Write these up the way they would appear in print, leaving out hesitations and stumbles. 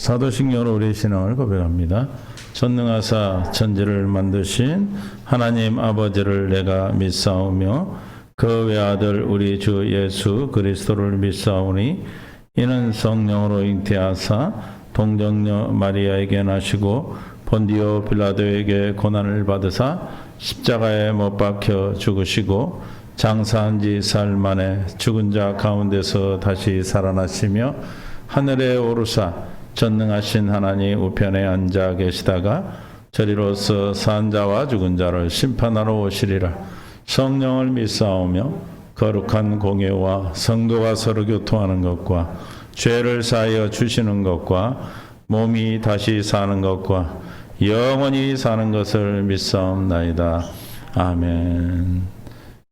사도신경으로 우리의 신앙을 고백합니다. 전능하사 천지를 만드신 하나님 아버지를 내가 믿사오며 그 외아들 우리 주 예수 그리스도를 믿사오니 이는 성령으로 잉태하사 동정녀 마리아에게 나시고 본디오 빌라도에게 고난을 받으사 십자가에 못 박혀 죽으시고 장사한 지 사흘 만에 죽은 자 가운데서 다시 살아나시며 하늘에 오르사 전능하신 하나님 우편에 앉아 계시다가 저리로서 산 자와 죽은 자를 심판하러 오시리라. 성령을 믿사오며 거룩한 공예와 성도가 서로 교통하는 것과 죄를 사하여 주시는 것과 몸이 다시 사는 것과 영원히 사는 것을 믿사옵나이다. 아멘.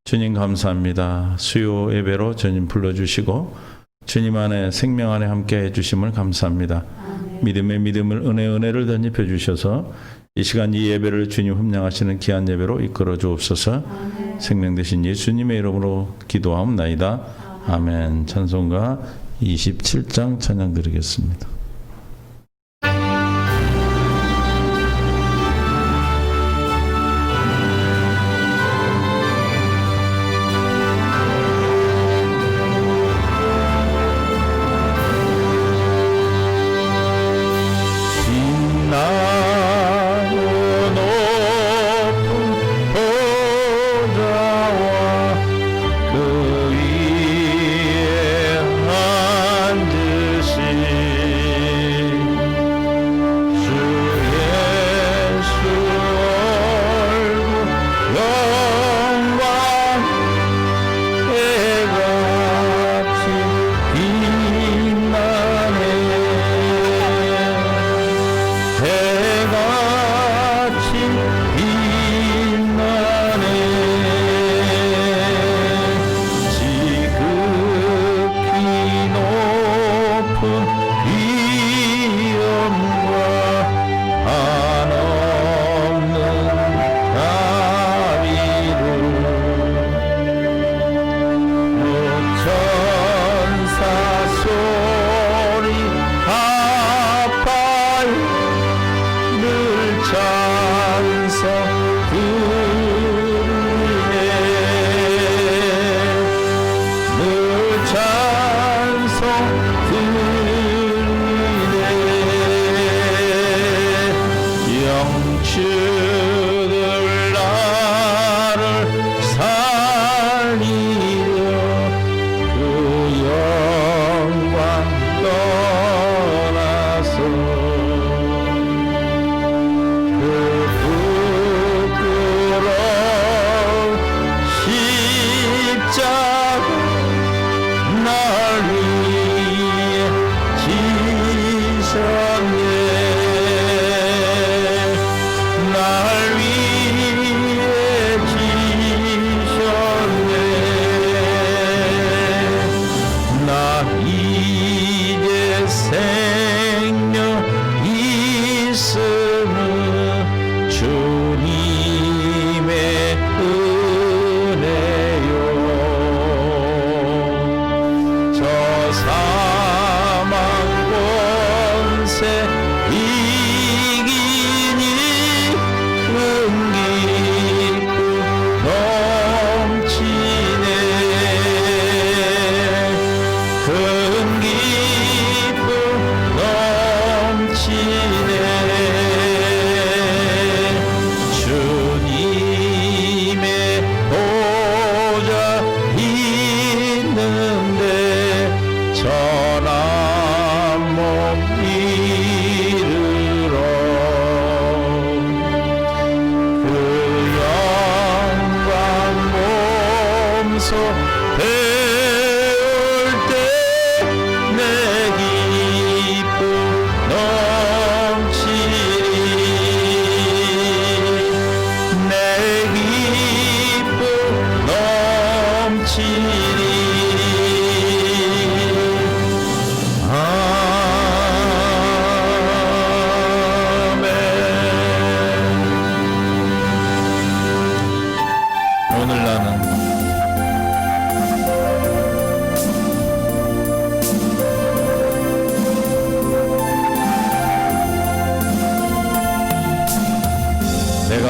주님 감사합니다. 수요 예배로 주님 불러주시고 주님 안에 생명 안에 함께 해주심을 감사합니다. 믿음의 믿음을 은혜를 덧입혀 주셔서 이 시간 이 예배를 주님 흠량하시는 귀한 예배로 이끌어 주옵소서. 생명 되신 예수님의 이름으로 기도하옵나이다. 아멘. 찬송가 27장 찬양 드리겠습니다.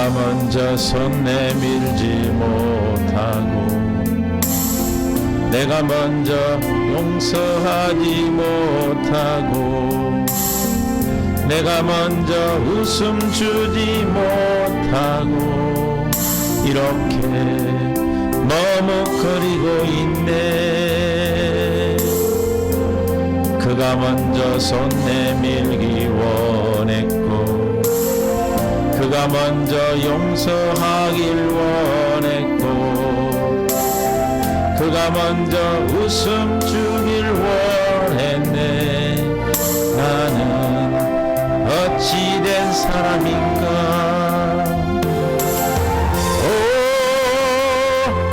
내가 먼저 손 내밀지 못하고 내가 먼저 용서하지 못하고 내가 먼저 웃음 주지 못하고 이렇게 머뭇거리고 있네. 그가 먼저 손 내밀기 원했고 그가 먼저 용서하길 원했고 그가 먼저 웃음 주길 원했네. 나는 어찌된 사람인가. 오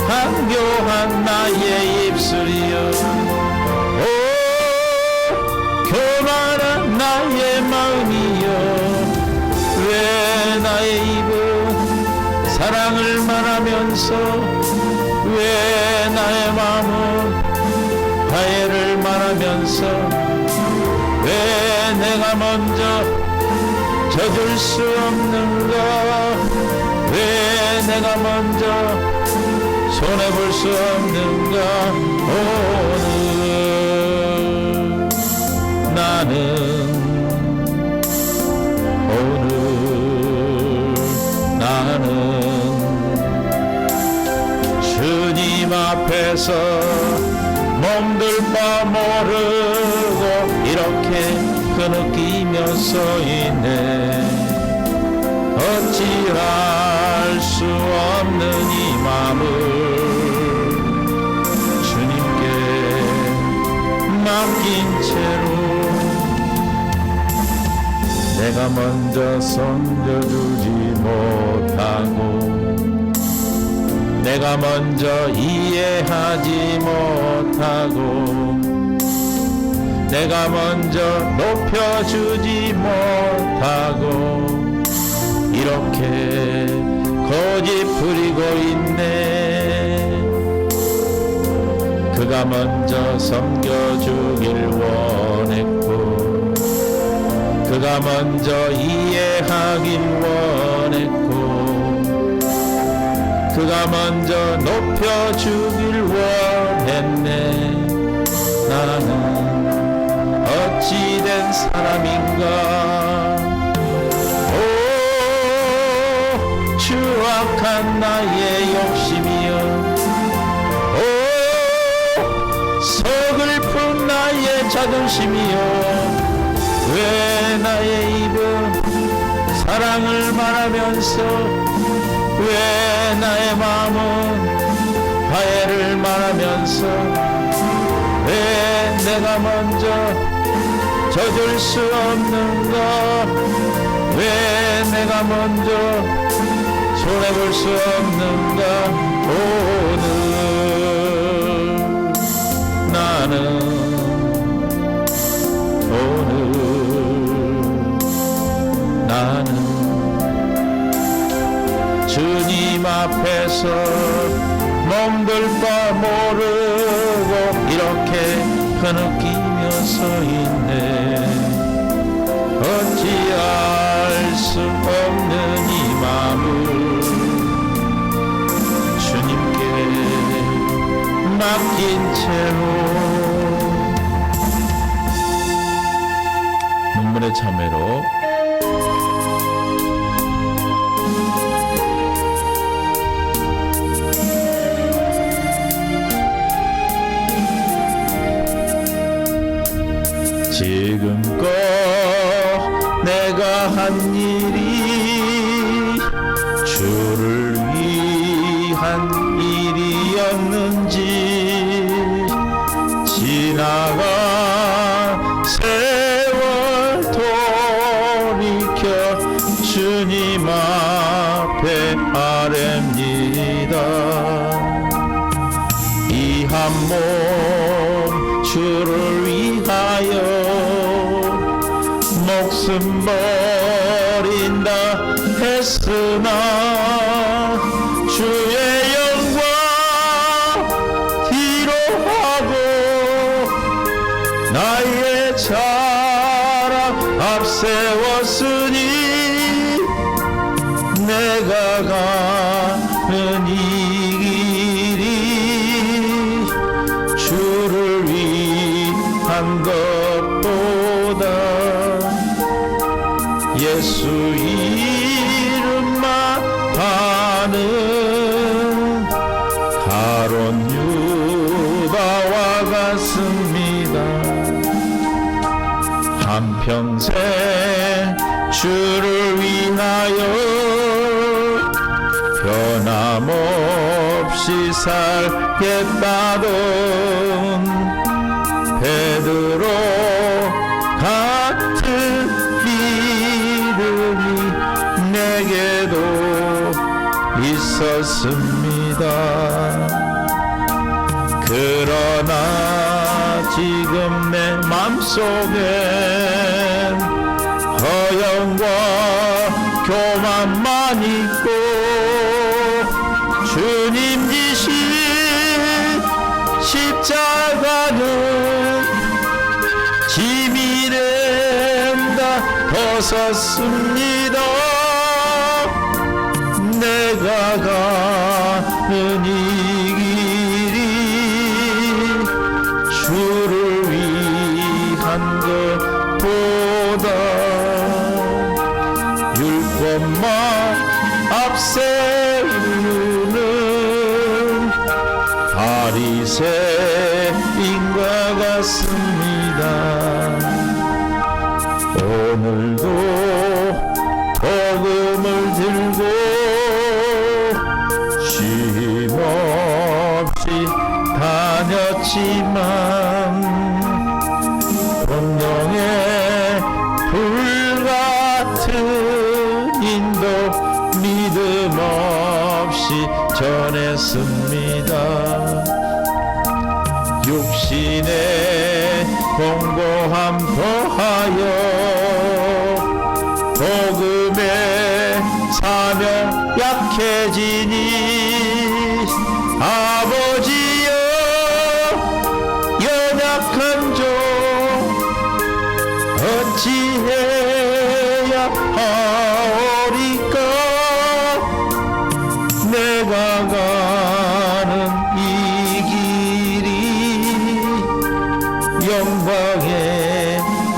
간교한 나의 입술이여, 오 교만한 나의 마음이여, 왜 나의 입은 사랑을 말하면서 왜 나의 마음은 화해를 말하면서 왜 내가 먼저 져줄 수 없는가. 왜 내가 먼저 손해볼 수 없는가. 오늘 나는 주님 앞에서 몸둘 바 모르고 이렇게 흐느끼며 서있네. 어찌할 수 없는 이 마음을 주님께 맡긴 채로 내가 먼저 손겨주지 못하고 내가 먼저 이해하지 못하고 내가 먼저 높여주지 못하고 이렇게 고집 부리고 있네. 그가 먼저 섬겨주길 원했고 그가 먼저 이해하길 원했고 그가 먼저 높여주길 원했네. 나는 어찌된 사람인가. 오 추악한 나의 욕심이여, 오 서글픈 나의 자존심이여, 왜 나의 입은 사랑을 말하면서 왜 나의 마음은 화해를 말하면서 왜 내가 먼저 져줄 수 없는가. 왜 내가 먼저 손해볼 수 없는가. 오늘 나는 주님 앞에서 몸둘 바 모르고 이렇게 흐느끼며 서있네. 어찌할 수 없는 이 마음을 주님께 맡긴 채로 눈물의 참회로 지금껏 내가 한 일이 주를 위한 일이었는지 지나간 세월 돌이켜 주님 앞에 아뢰입니다. 이 한 몸 주를 위하여 목숨 버린다 했으나 주의 영광 뒤로하고 나의 자랑 앞세웠으니 내가 가는 이 길이 주를 위한 것보다 예수 이름만 파는 가론 유다와 같습니다. 한평생 주를 위하여 변함없이 살겠다던 베드로 같은 믿음이 내게도 있었습니다. 그러나 지금 내 맘속엔 허영과 교만만 있고 주님 지신 십자가는 짐이렘 다 벗었습니다. 내가 가는 이 길이 주를 위한 것보다 율법만 앞세우는 바리새인과 같습니다. 오늘도 복음을 들고 쉼없이 다녔지만 공룡의 불같은 인도 믿음 없이 전했습니다. 육신의 공고함 더하여 복음의 사명 약해지니 아버지여 연약한 종 어찌해야 하오리까. 내가 가는 이 길이 영광의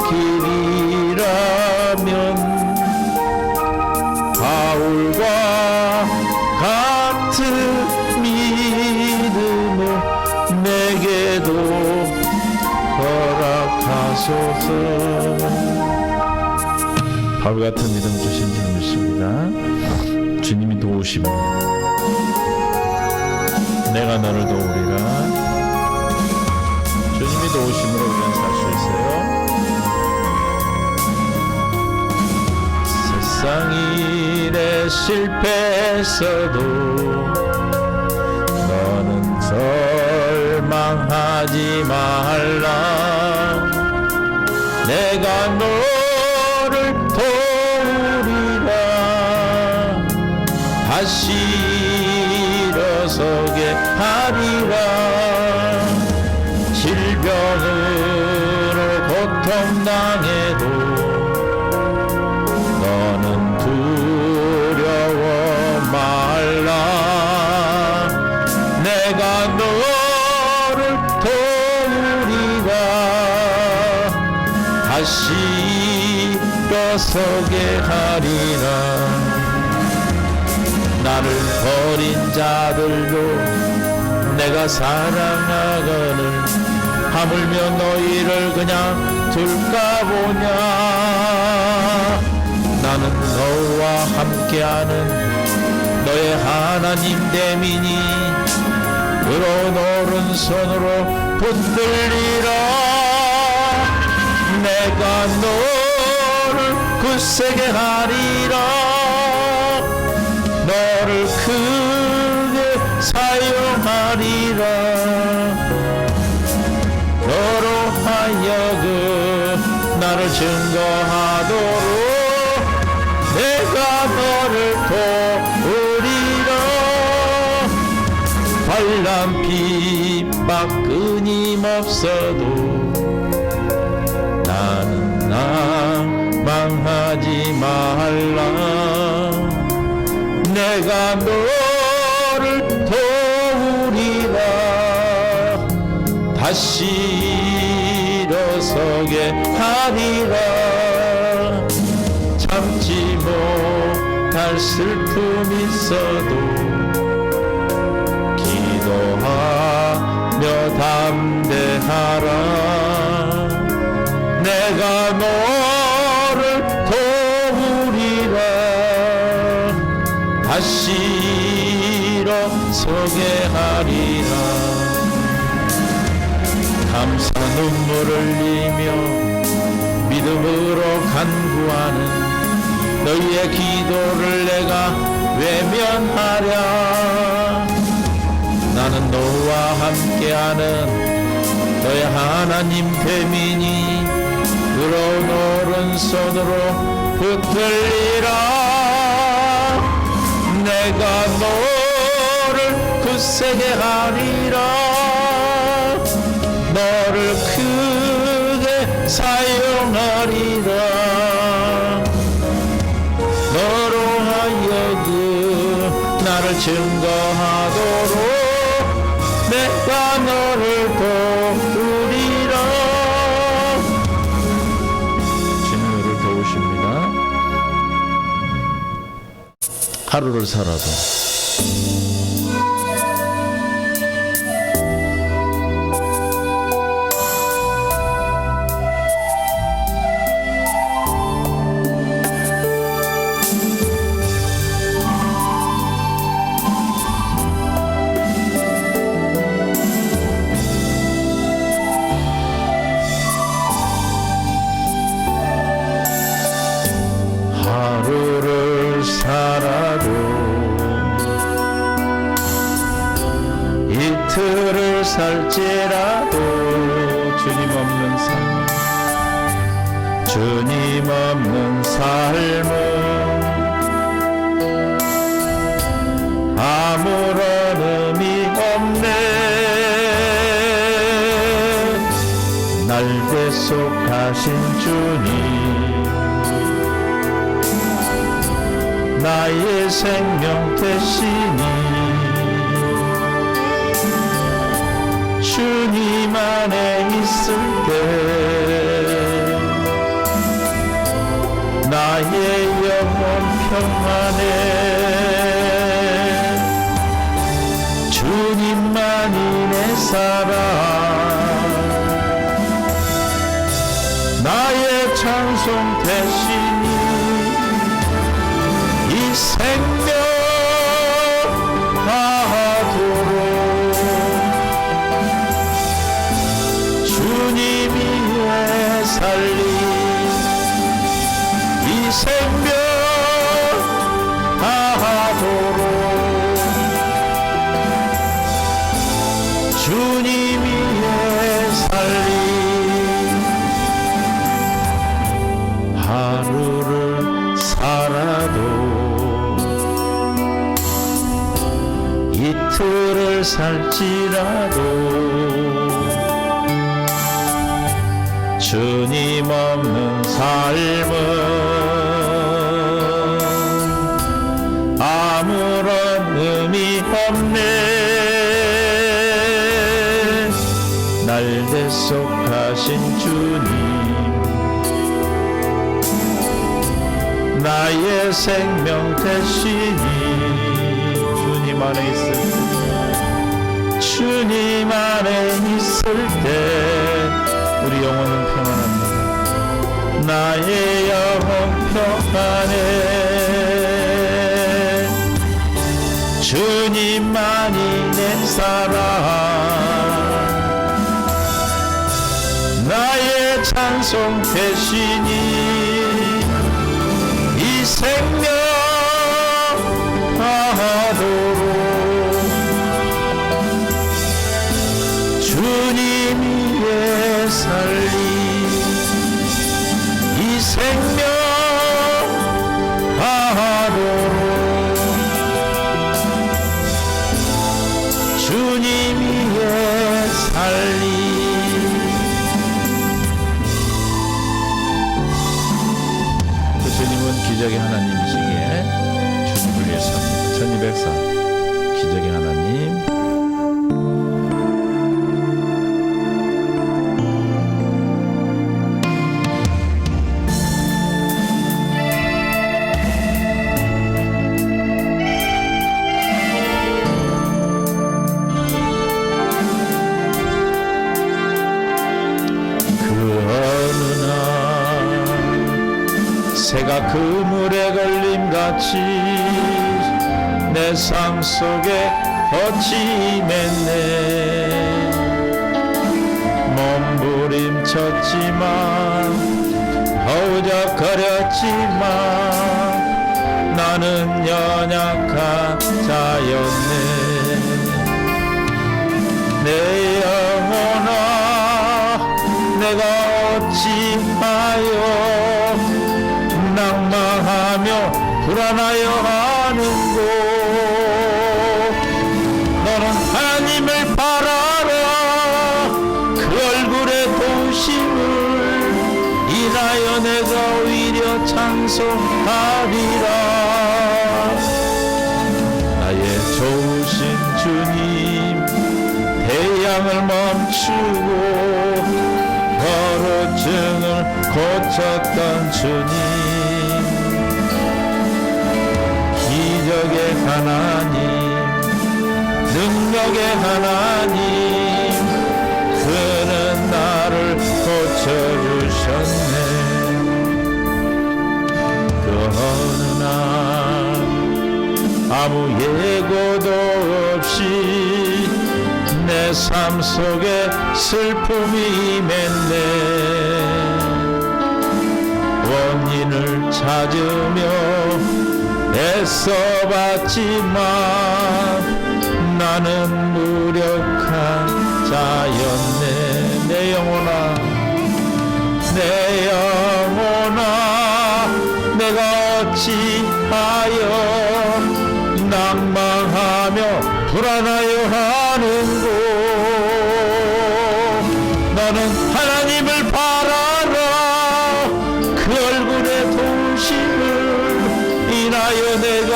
길이라면 바울과 같은 믿음을 내게도 허락하소서. 바울 같은 믿음 주신 줄 믿습니다. 주님이 도우십니다. 내가 너를 도우리라. 주님이 도우심으로 우리는 살 수 있어요. 세상 일에 실패했어도 너는 절망하지 말라. 내가 너를 도우리라. 다시 일어서게 하리라. 질병으로 고통당해도 너는 두려워 말라. 내가 너를 도우리라. 다시 일어서게 하리라. 나를 버린 자들도 내가 사랑하거늘 하물며 너희를 그냥 둘까 보냐. 나는 너와 함께하는 너의 하나님 대민이 의로운 오른손으로 붙들리라. 내가 너를 굳세게 하리라. 너를 크게 사용하리라. 너로 하여금 나를 증거하도록 내가 너를 도우리라. 환난 핍박 끊임없어도 나는 망하지 말라. 다시 일어서게 하리라. 참지 못할 슬픔 있어도 기도하며 담대하라. 내가 너를 도우리라. 다시 일어서게 하리라. 감사 눈물을 흘리며 믿음으로 간구하는 너희의 기도를 내가 외면하랴. 나는 너와 함께하는 너의 하나님 됨이니 그런 오른손으로 붙들리라. 내가 너를 굳세게 하리라. 너를 크게 사용하리라. 너로 하여금 나를 증거하도록 내가 너를 도우리라. 주님 우리를 도우십니다. 하루를 살아도 하루를 살아도 이틀을 살지라도 주님 없는 삶, 주님 없는 삶은 아무런 의미 없네. 날 대속하신 주님 나의 생명 되시니 주님 안에 있을 때 나의 영혼 평안해. 주님만이 내 사랑 나의 찬송 되시니 이 생명 하도록 주님이 내 살리 이 생명 하도록 주님이 내 살리 하루를 살아도 이틀을 살지라도 주님 없는 삶은 아무런 의미 없네. 날 대속하신 주님 나의 생명 되시니 주님 안에 있을 때 주님 안에 있을 때 우리 영혼은 평안합니다. 나의 영혼 평안해. 주님만이 내 사랑 나의 찬송 되시니 이 생명 하도록 주님이 내 살리 이 생명 하도록 주님이 내 살리. 주님은 기적의 하나님이시기에 주님을 위해서 1200살 기적의 하나님 새가 그물에 걸림같이 내 삶 속에 덫이 맺네. 몸부림쳤지만 허우적거렸지만 나는 연약한 자였네. 내 영혼아 내가 어찌하여 낭망하며 불안하여 하는고. 너는 하나님을 바라라. 그 얼굴의 도우심을 인하여 내가 오히려 찬송하리라. 나의 좋으신 주님, 태양을 멈추고 거로증을 고쳤던 주님, 기적의 하나님, 능력의 하나님, 그는 나를 고쳐주셨네. 그 어느 날 아무 예고도 없이 내 삶 속에 슬픔이 맺네. 원인을 찾으며 애써봤지만 나는 무력한 자였네. 내 영혼아 내 영혼아 내가 어찌하여 낭망하며 불안하여 하는고. 너는 하나님을 바라라. 그 얼굴의 도우심을 인하여 내가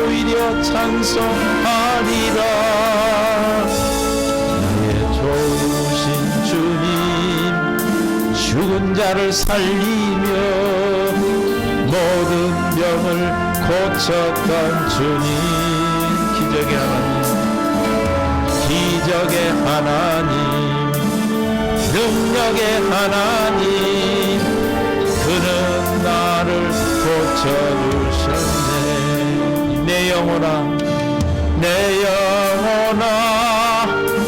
오히려 찬송하리라. 나의 좋으신 주님, 죽은 자를 살리며 모든 병을 고쳤던 주님, 기적의 하나님, 기적의 하나님, 능력의 하나님, 그는 나를 고쳐주셨네. 내 영혼아 내 영혼아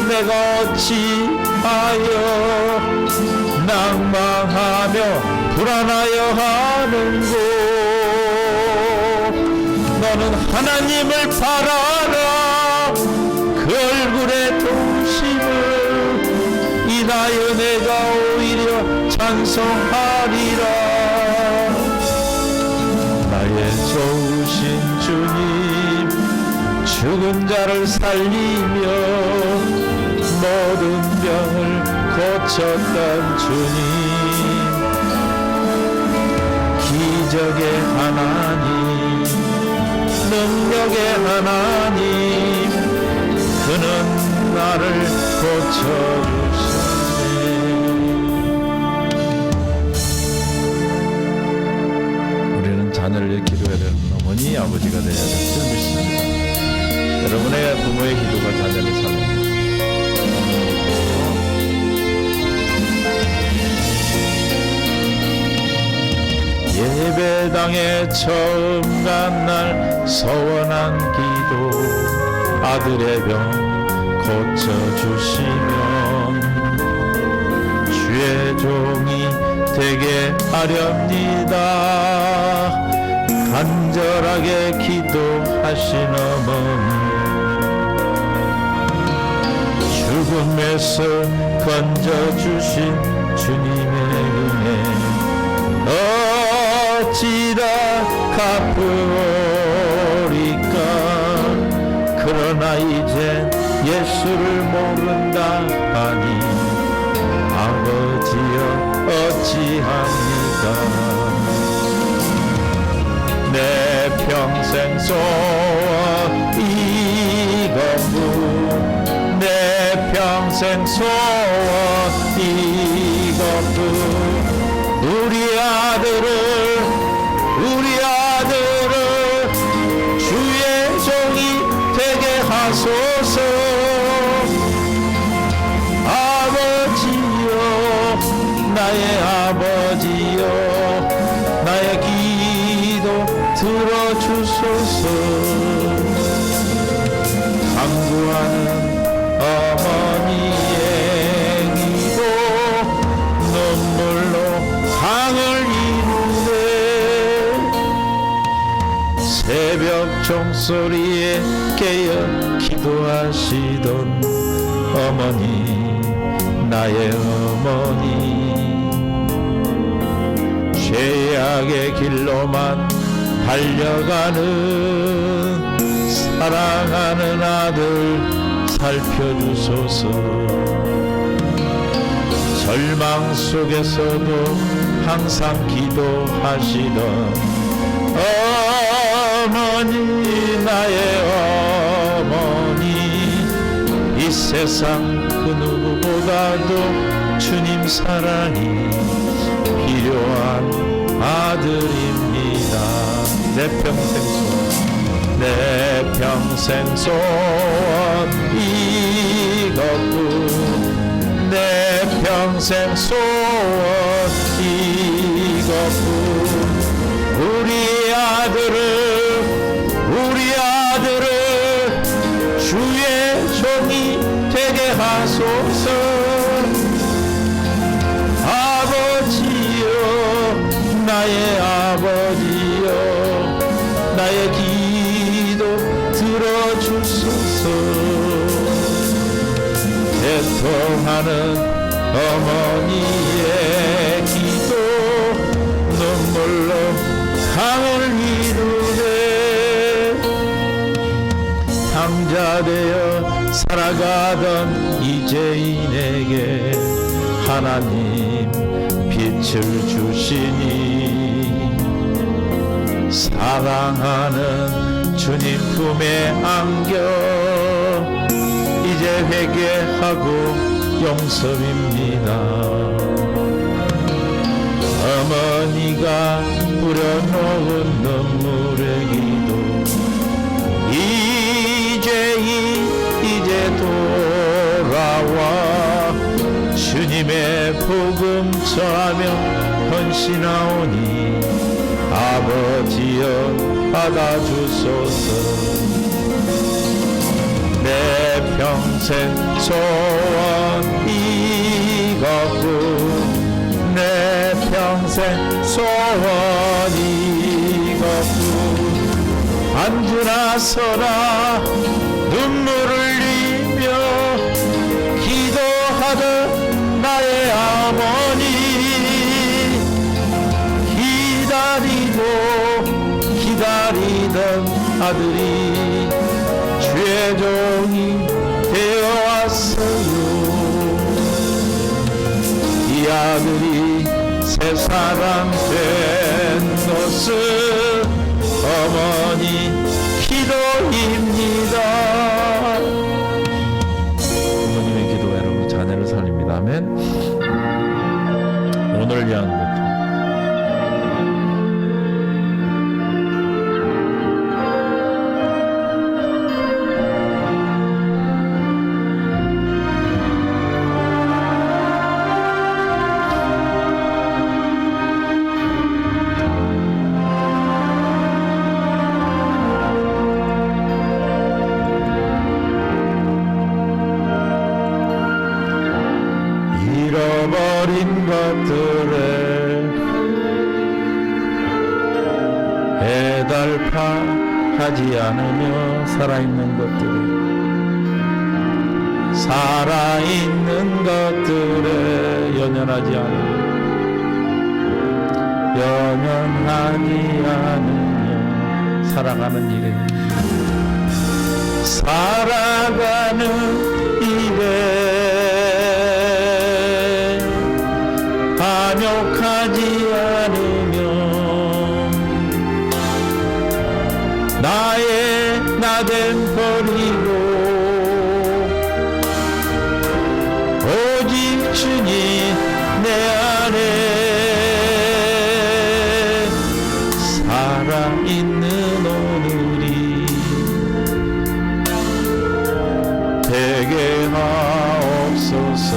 내가 어찌하여 낭망하며 불안하여 하는고. 너는 하나님을 바라라. 그 얼굴의 도우심을 인하여 내가 오히려 찬송하리라. 나의 좋으신 주님, 죽은 자를 살리며 모든 병을 고쳤던 주님, 기적의 하나님, 능력의 하나님, 그는 나를 고쳐주셨네. 우리는 자녀를 기도해야 되는 어머니 아버지가 되어야 될 줄 믿습니다. 여러분의 부모의 기도가 자녀를 살립니다. 예배당에 처음 간 날 서원한 기도, 아들의 병 고쳐주시면 주의 종이 되게 하렵니다. 간절하게 기도하신 어머니, 죽음에서 건져주신 주님의 은혜 어찌다 갚으리까. 그러나 이제 예수를 모른다 하니 아버지여 어찌합니까. 내 평생 소원 이것뿐, 내 평생 소원 이것뿐. 우리 아들을 주의 종이 되게 하소서. 아버지여, 나의 아버지여, 나의 들어주소서. 간구하는 어머니의 기도 눈물로 강을 이루네. 새벽 종소리에 깨어 기도하시던 어머니, 나의 어머니, 죄악의 길로만 달려가는 사랑하는 아들 살펴주소서. 절망 속에서도 항상 기도하시던 어머니, 나의 어머니, 이 세상 그 누구보다도 주님 사랑이 필요한 아들입니다. 내 평생 소원, 내 평생 소원 이것뿐, 내 평생 소원 이것뿐. 우리 아들을 주의 종이 되게 하소서. 아버지여, 나의 아버지여, 나의 기도 들어주소서. 애통하는 어머니의 기도 눈물로 강을 이루네. 형자 되어 살아가던 이재인에게 하나님 빛을 주시니 사랑하는 주님 품에 안겨 이제 회개하고 용서입니다. 어머니가 뿌려놓은 눈물의 기도 이제 돌아와 주님의 복음 전하며 헌신하오니 아버지여 받아주소서. 내 평생 소원 이것뿐, 내 평생 소원 이것뿐. 앉으나 서라 눈물을 흘리며 기도하던 나의 어머니, 기다리던 아들이 죄종이 되어왔어요. 이 아들이 새 사람 된 것은 어머니 기도입니다. 부모님의 기도가 여러분 자녀를 살립니다. 아멘. 오늘 위한 것 잃어버린 것들에 애달파하지 않으며 살아있는 것들에 연연하지 않으며 살아가는 일에 반역하지 않으며 나의 나됨 버리고 오직 주님 내 안에 살아있는 오늘이 되게 하옵소서.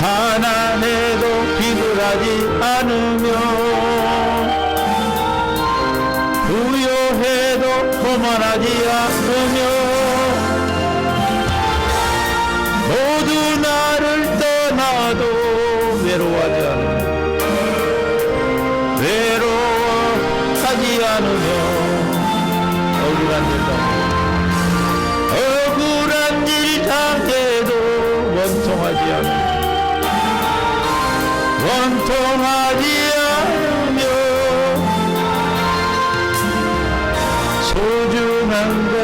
가난해도 비굴하지 않으며 교만하지 않으며 모두 나를 떠나도 외로워하지 않으며 외로워하지 않으며 억울한 일 당해도 원통하지 않으며 소중한 것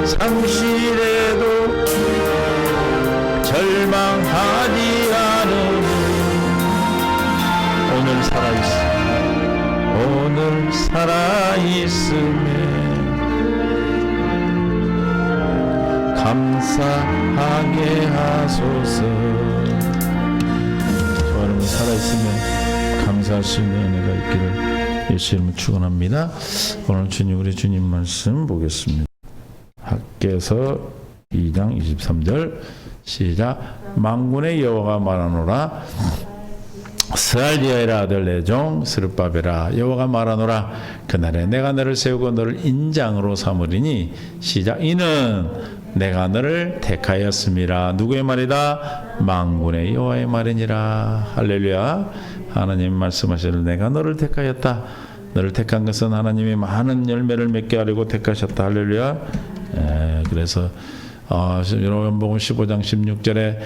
상실해도 절망하지 않으며 오늘 살아있음에 감사하게 하소서. 저 여러분 살아있음에 감사할 수 있는 은혜가 있기를 예수 이름으로 축원합니다. 오늘 우리 주님 말씀 보겠습니다. 학개서 2장 23절 시작. 만군의 여호와가 말하노라 스알디엘의 아들 내 종 스룹바벨아 여호와가 말하노라 그날에 내가 너를 세우고 너를 인장으로 삼으리니 시작. 이는 내가 너를 택하였음이라. 누구의 말이다? 만군의 여호와의 말이니라. 할렐루야. 하나님 말씀하시기를 내가 너를 택하였다. 너를 택한 것은 하나님이 많은 열매를 맺게 하려고 택하셨다. 할렐루야. 그래서 요한복음 15장 16절에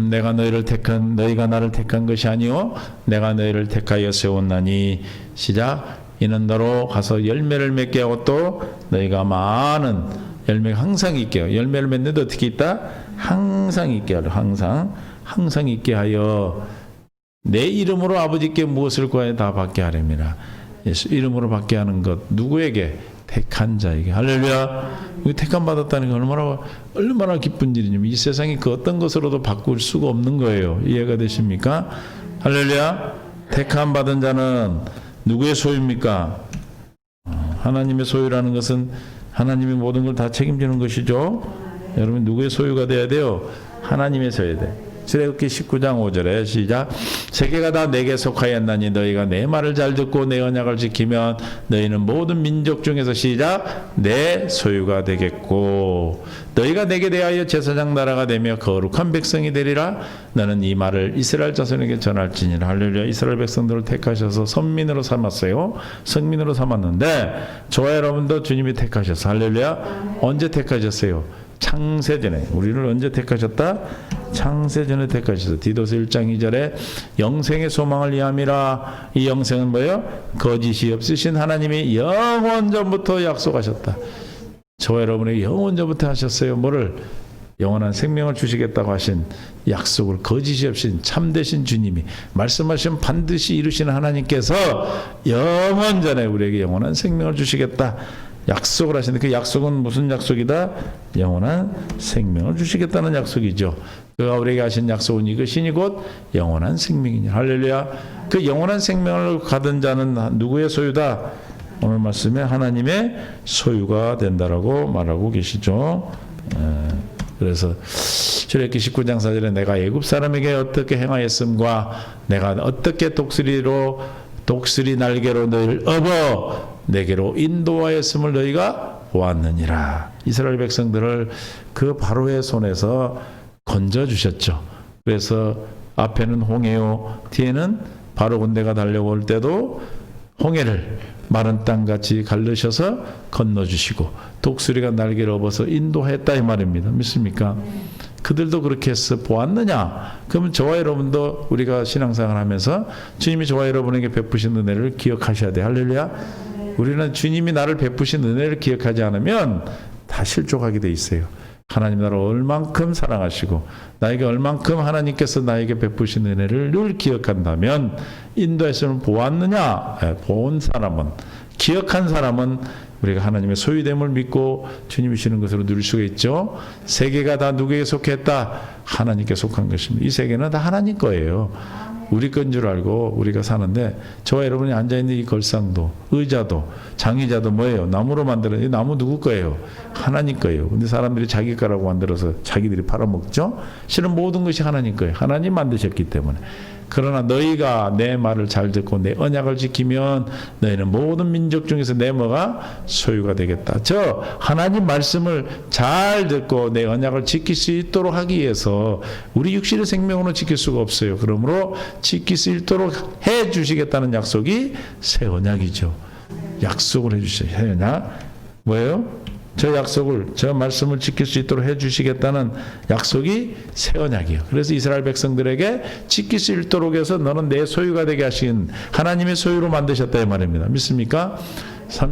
내가 너희가 나를 택한 것이 아니요 내가 너희를 택하여 세웠나니 시작. 이는 너로 가서 열매를 맺게 하고 또 너희가 많은 열매가 항상 있게 하여 열매를 맺는데 어떻게 있다? 항상 있게 하려 항상 있게 하여 내 이름으로 아버지께 무엇을 구하여 다 받게 하렵니다. 예수 이름으로 받게 하는 것 누구에게? 택한 자에게. 할렐루야. 택함 받았다는 게 얼마나 기쁜 일이냐면 이 세상이 그 어떤 것으로도 바꿀 수가 없는 거예요. 이해가 되십니까? 할렐루야. 택함 받은 자는 누구의 소유입니까? 하나님의 소유라는 것은 하나님이 모든 걸 다 책임지는 것이죠. 여러분 누구의 소유가 돼야 돼요? 하나님의 소유야 돼. 출애굽기 19장 5절에 시작. 세계가 다 내게 속하였나니 너희가 내 말을 잘 듣고 내 언약을 지키면 너희는 모든 민족 중에서 시작. 내 소유가 되겠고 너희가 내게 대하여 제사장 나라가 되며 거룩한 백성이 되리라. 너는 이 말을 이스라엘 자손에게 전할지니라. 할렐루야. 이스라엘 백성들을 택하셔서 선민으로 삼았어요. 성민으로 삼았는데 저와 여러분도 주님이 택하셨어. 할렐루야. 언제 택하셨어요? 창세전에. 우리를 언제 택하셨다? 창세전에 택하셨어. 디도서 1장 2절에 영생의 소망을 위함이라. 이 영생은 뭐예요? 거짓이 없으신 하나님이 영원전부터 약속하셨다. 저와 여러분에게 영원전부터 하셨어요. 뭐를? 영원한 생명을 주시겠다고 하신 약속을 거짓이 없인 참되신 주님이 말씀하시면 반드시 이루시는 하나님께서 영원전에 우리에게 영원한 생명을 주시겠다 약속을 하시는데 그 약속은 무슨 약속이다? 영원한 생명을 주시겠다는 약속이죠. 그가 우리에게 하신 약속은 이것이니 곧 영원한 생명이니. 할렐루야. 그 영원한 생명을 가진 자는 누구의 소유다? 오늘 말씀에 하나님의 소유가 된다라고 말하고 계시죠. 그래서 출애굽기 19장 4절에 내가 애굽 사람에게 어떻게 행하였음과 내가 어떻게 독수리 날개로 너희를 업어 내게로 인도하였음을 너희가 보았느니라. 이스라엘 백성들을 그 바로의 손에서 건져주셨죠. 그래서 앞에는 홍해요, 뒤에는 바로 군대가 달려올 때도 홍해를 마른 땅같이 갈르셔서 건너주시고 독수리가 날개를 업어서 인도했다 이 말입니다. 믿습니까? 그들도 그렇게 해서 보았느냐? 그러면 저와 여러분도 우리가 신앙생활을 하면서 주님이 저와 여러분에게 베푸신 은혜를 기억하셔야 돼요. 할렐루야. 우리는 주님이 나를 베푸신 은혜를 기억하지 않으면 다 실족하게 돼 있어요. 하나님 나를 얼만큼 사랑하시고 나에게 얼만큼 하나님께서 나에게 베푸신 은혜를 늘 기억한다면 인도했으면 보았느냐? 본 사람은, 기억한 사람은 우리가 하나님의 소유됨을 믿고 주님이 주시는 것으로 누릴 수가 있죠. 세계가 다 누구에게 속했다? 하나님께 속한 것입니다. 이 세계는 다 하나님 거예요. 우리 건 줄 알고 우리가 사는데 저와 여러분이 앉아있는 이 걸상도 의자도 장의자도 뭐예요? 나무로 만들어진 이 나무 누구 거예요? 하나님 거예요. 근데 사람들이 자기 거라고 만들어서 자기들이 팔아먹죠. 실은 모든 것이 하나님 거예요. 하나님 만드셨기 때문에 그러나 너희가 내 말을 잘 듣고 내 언약을 지키면 너희는 모든 민족 중에서 내 뭐가 소유가 되겠다. 저 하나님 말씀을 잘 듣고 내 언약을 지킬 수 있도록 하기 위해서 우리 육신의 생명으로 지킬 수가 없어요. 그러므로 지킬 수 있도록 해 주시겠다는 약속이 새 언약이죠. 약속을 해 주셔요. 새 언약 뭐예요? 저 약속을, 저 말씀을 지킬 수 있도록 해 주시겠다는 약속이 새 언약이에요. 그래서 이스라엘 백성들에게 지킬 수 있도록 해서 너는 내 소유가 되게 하신 하나님의 소유로 만드셨다 이 말입니다. 믿습니까?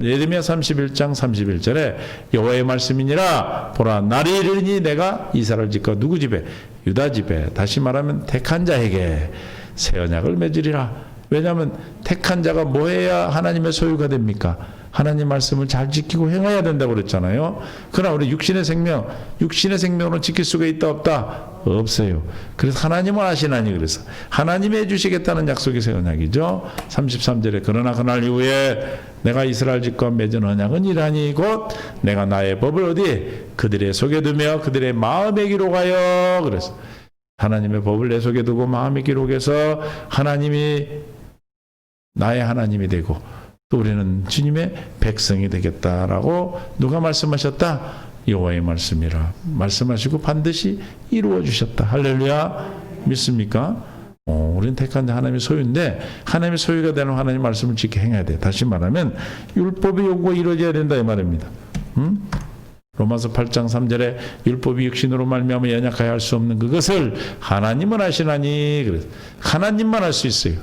예레미야 31장 31절에 여호와의 말씀이니라 보라 날이 이르니 내가 이스라엘 집과 누구 집에? 유다 집에, 다시 말하면 택한 자에게 새 언약을 맺으리라. 왜냐하면 택한 자가 뭐 해야 하나님의 소유가 됩니까? 하나님 말씀을 잘 지키고 행해야 된다고 그랬잖아요. 그러나 우리 육신의 생명으로 지킬 수가 있다 없다? 없어요. 그래서 하나님은 아시나니, 그래서 하나님이 해주시겠다는 약속이 새 언약이죠. 33절에 그러나 그날 이후에 내가 이스라엘 집과 맺은 언약은 이러하니 곧 내가 나의 법을 어디? 그들의 속에 두며 그들의 마음에 기록하여. 그래서 하나님의 법을 내 속에 두고 마음에 기록해서 하나님이 나의 하나님이 되고 또 우리는 주님의 백성이 되겠다라고 누가 말씀하셨다? 여호와의 말씀이라 말씀하시고 반드시 이루어 주셨다. 할렐루야. 믿습니까? 우리는 택한 자 하나님의 소유인데 하나님의 소유가 되는 하나님 말씀을 지켜 행해야 돼. 다시 말하면 율법의 요구가 이루어져야 된다 이 말입니다. 로마서 8장 3절에 율법이 육신으로 말미암아 연약하여 할 수 없는 그것을 하나님은 하시나니. 그래서 하나님만 할 수 있어요.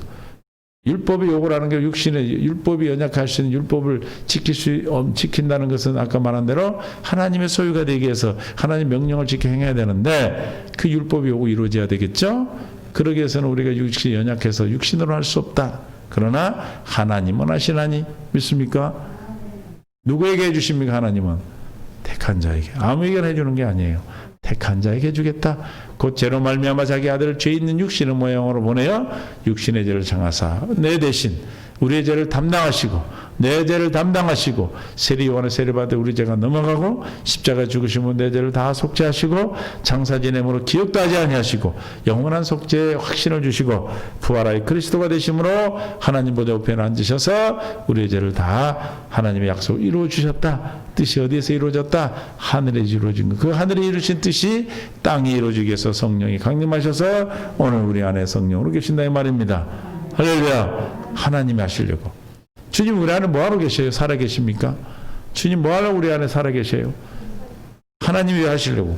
율법의 요구라는 게 율법이 연약할 수 있는 율법을 지킨다는 것은 아까 말한 대로 하나님의 소유가 되기 위해서 하나님 명령을 지켜 행해야 되는데 그 율법의 요구 이루어져야 되겠죠. 그러기 위해서는 우리가 육신이 연약해서 육신으로 할 수 없다. 그러나 하나님은 하시나니. 믿습니까? 누구에게 해주십니까? 하나님은 택한 자에게. 아무에게나 해주는 게 아니에요. 택한 자에게 해주겠다. 곧 죄로 말미암아 자기 아들을 죄 있는 육신의 모양으로 보내어 육신의 죄를 정하사 내 대신 우리의 죄를 담당하시고 내 죄를 담당하시고 세리 요한의 세례 받아 우리 죄가 넘어가고 십자가 죽으시면 내 죄를 다 속죄하시고 장사 지냄으로 기억도 하지 아니하시고 영원한 속죄의 확신을 주시고 부활하여 그리스도가 되심으로 하나님 보좌 우편에 앉으셔서 우리의 죄를 다 하나님의 약속을 이루어 주셨다. 뜻이 어디에서 이루어졌다? 하늘에서 이루어진 것. 그 하늘에 이루신 뜻이 땅에 이루어지기 위해서 성령이 강림하셔서 오늘 우리 안에 성령으로 계신다 이 말입니다. 할렐루야. 하나님이 하시려고. 주님 우리 안에 뭐하러 계셔요? 살아 계십니까? 주님 뭐하러 우리 안에 살아 계셔요? 하나님이 왜 하시려고?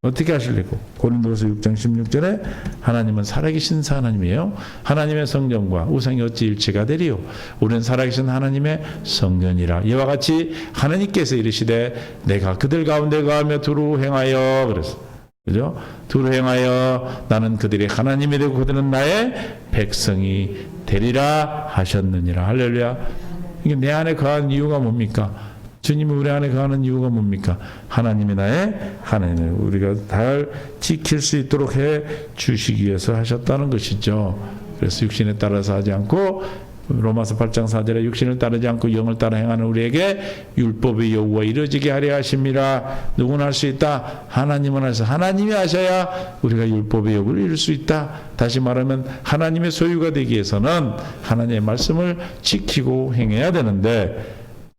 어떻게 하시려고? 고린도서 6장 16절에 하나님은 살아계신 하나님이에요. 하나님의 성전과 우상이 어찌 일치가 되리요? 우리는 살아계신 하나님의 성전이라. 이와 같이 하나님께서 이르시되 내가 그들 가운데 거하며 두루 행하여. 그래서 그죠? 두루 행하여 나는 그들의 하나님이 되고 그들은 나의 백성이 되리라 하셨느니라. 할렐루야. 이게 내 안에 거한 이유가 뭡니까? 주님이 우리 안에 거하는 이유가 뭡니까? 하나님이 나의 하나님을 우리가 잘 지킬 수 있도록 해 주시기 위해서 하셨다는 것이죠. 그래서 육신에 따라서 하지 않고 로마서 8장 4절에 육신을 따르지 않고 영을 따라 행하는 우리에게 율법의 요구가 이루어지게 하려 하심이라. 누구나 할 수 있다. 하나님은 하셔서 하나님이 하셔야 우리가 율법의 요구를 이룰 수 있다. 다시 말하면 하나님의 소유가 되기 위해서는 하나님의 말씀을 지키고 행해야 되는데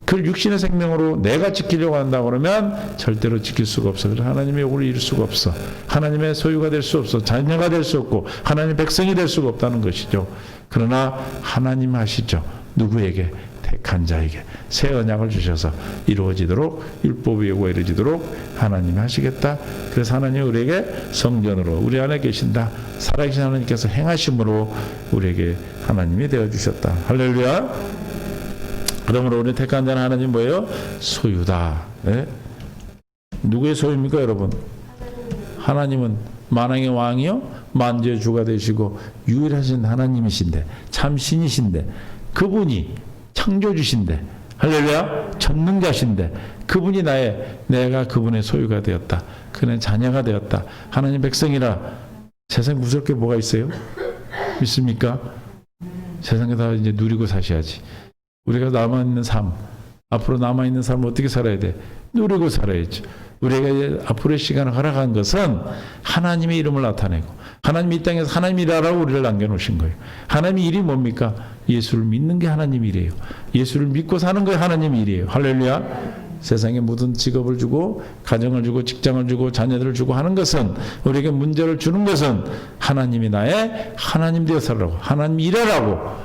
그걸 육신의 생명으로 내가 지키려고 한다 그러면 절대로 지킬 수가 없어. 그래서 하나님의 요구를 이룰 수가 없어. 하나님의 소유가 될 수 없어. 자녀가 될 수 없고 하나님의 백성이 될 수가 없다는 것이죠. 그러나 하나님 하시죠. 누구에게? 택한 자에게 새 언약을 주셔서 이루어지도록 율법의 요구가 이루어지도록 하나님이 하시겠다. 그래서 하나님이 우리에게 성전으로 우리 안에 계신다. 살아계신 하나님께서 행하심으로 우리에게 하나님이 되어주셨다. 할렐루야. 그러므로 우리 택한 자는 하나님 뭐예요? 소유다. 네? 누구의 소유입니까 여러분? 하나님은 만왕의 왕이요 만주의 주가 되시고 유일하신 하나님이신데 참 신이신데 그분이 창조주신데 할렐루야 전능자신데 그분이 내가 그분의 소유가 되었다. 그는 자녀가 되었다. 하나님 백성이라. 세상에 무서울 게 뭐가 있어요? 믿습니까? 세상에 다 이제 누리고 사셔야지. 우리가 남아있는 삶, 앞으로 남아있는 삶을 어떻게 살아야 돼? 누리고 살아야지. 우리에게 앞으로의 시간을 허락한 것은 하나님의 이름을 나타내고 하나님 이 땅에서 하나님 일하라고 우리를 남겨놓으신 거예요. 하나님의 일이 뭡니까? 예수를 믿는 게 하나님 일이에요. 예수를 믿고 사는 게 하나님 일이에요. 할렐루야. 세상에 모든 직업을 주고 가정을 주고 직장을 주고 자녀들을 주고 하는 것은 우리에게 문제를 주는 것은 하나님이 나의 하나님 되어 살라고 하나님 일하라고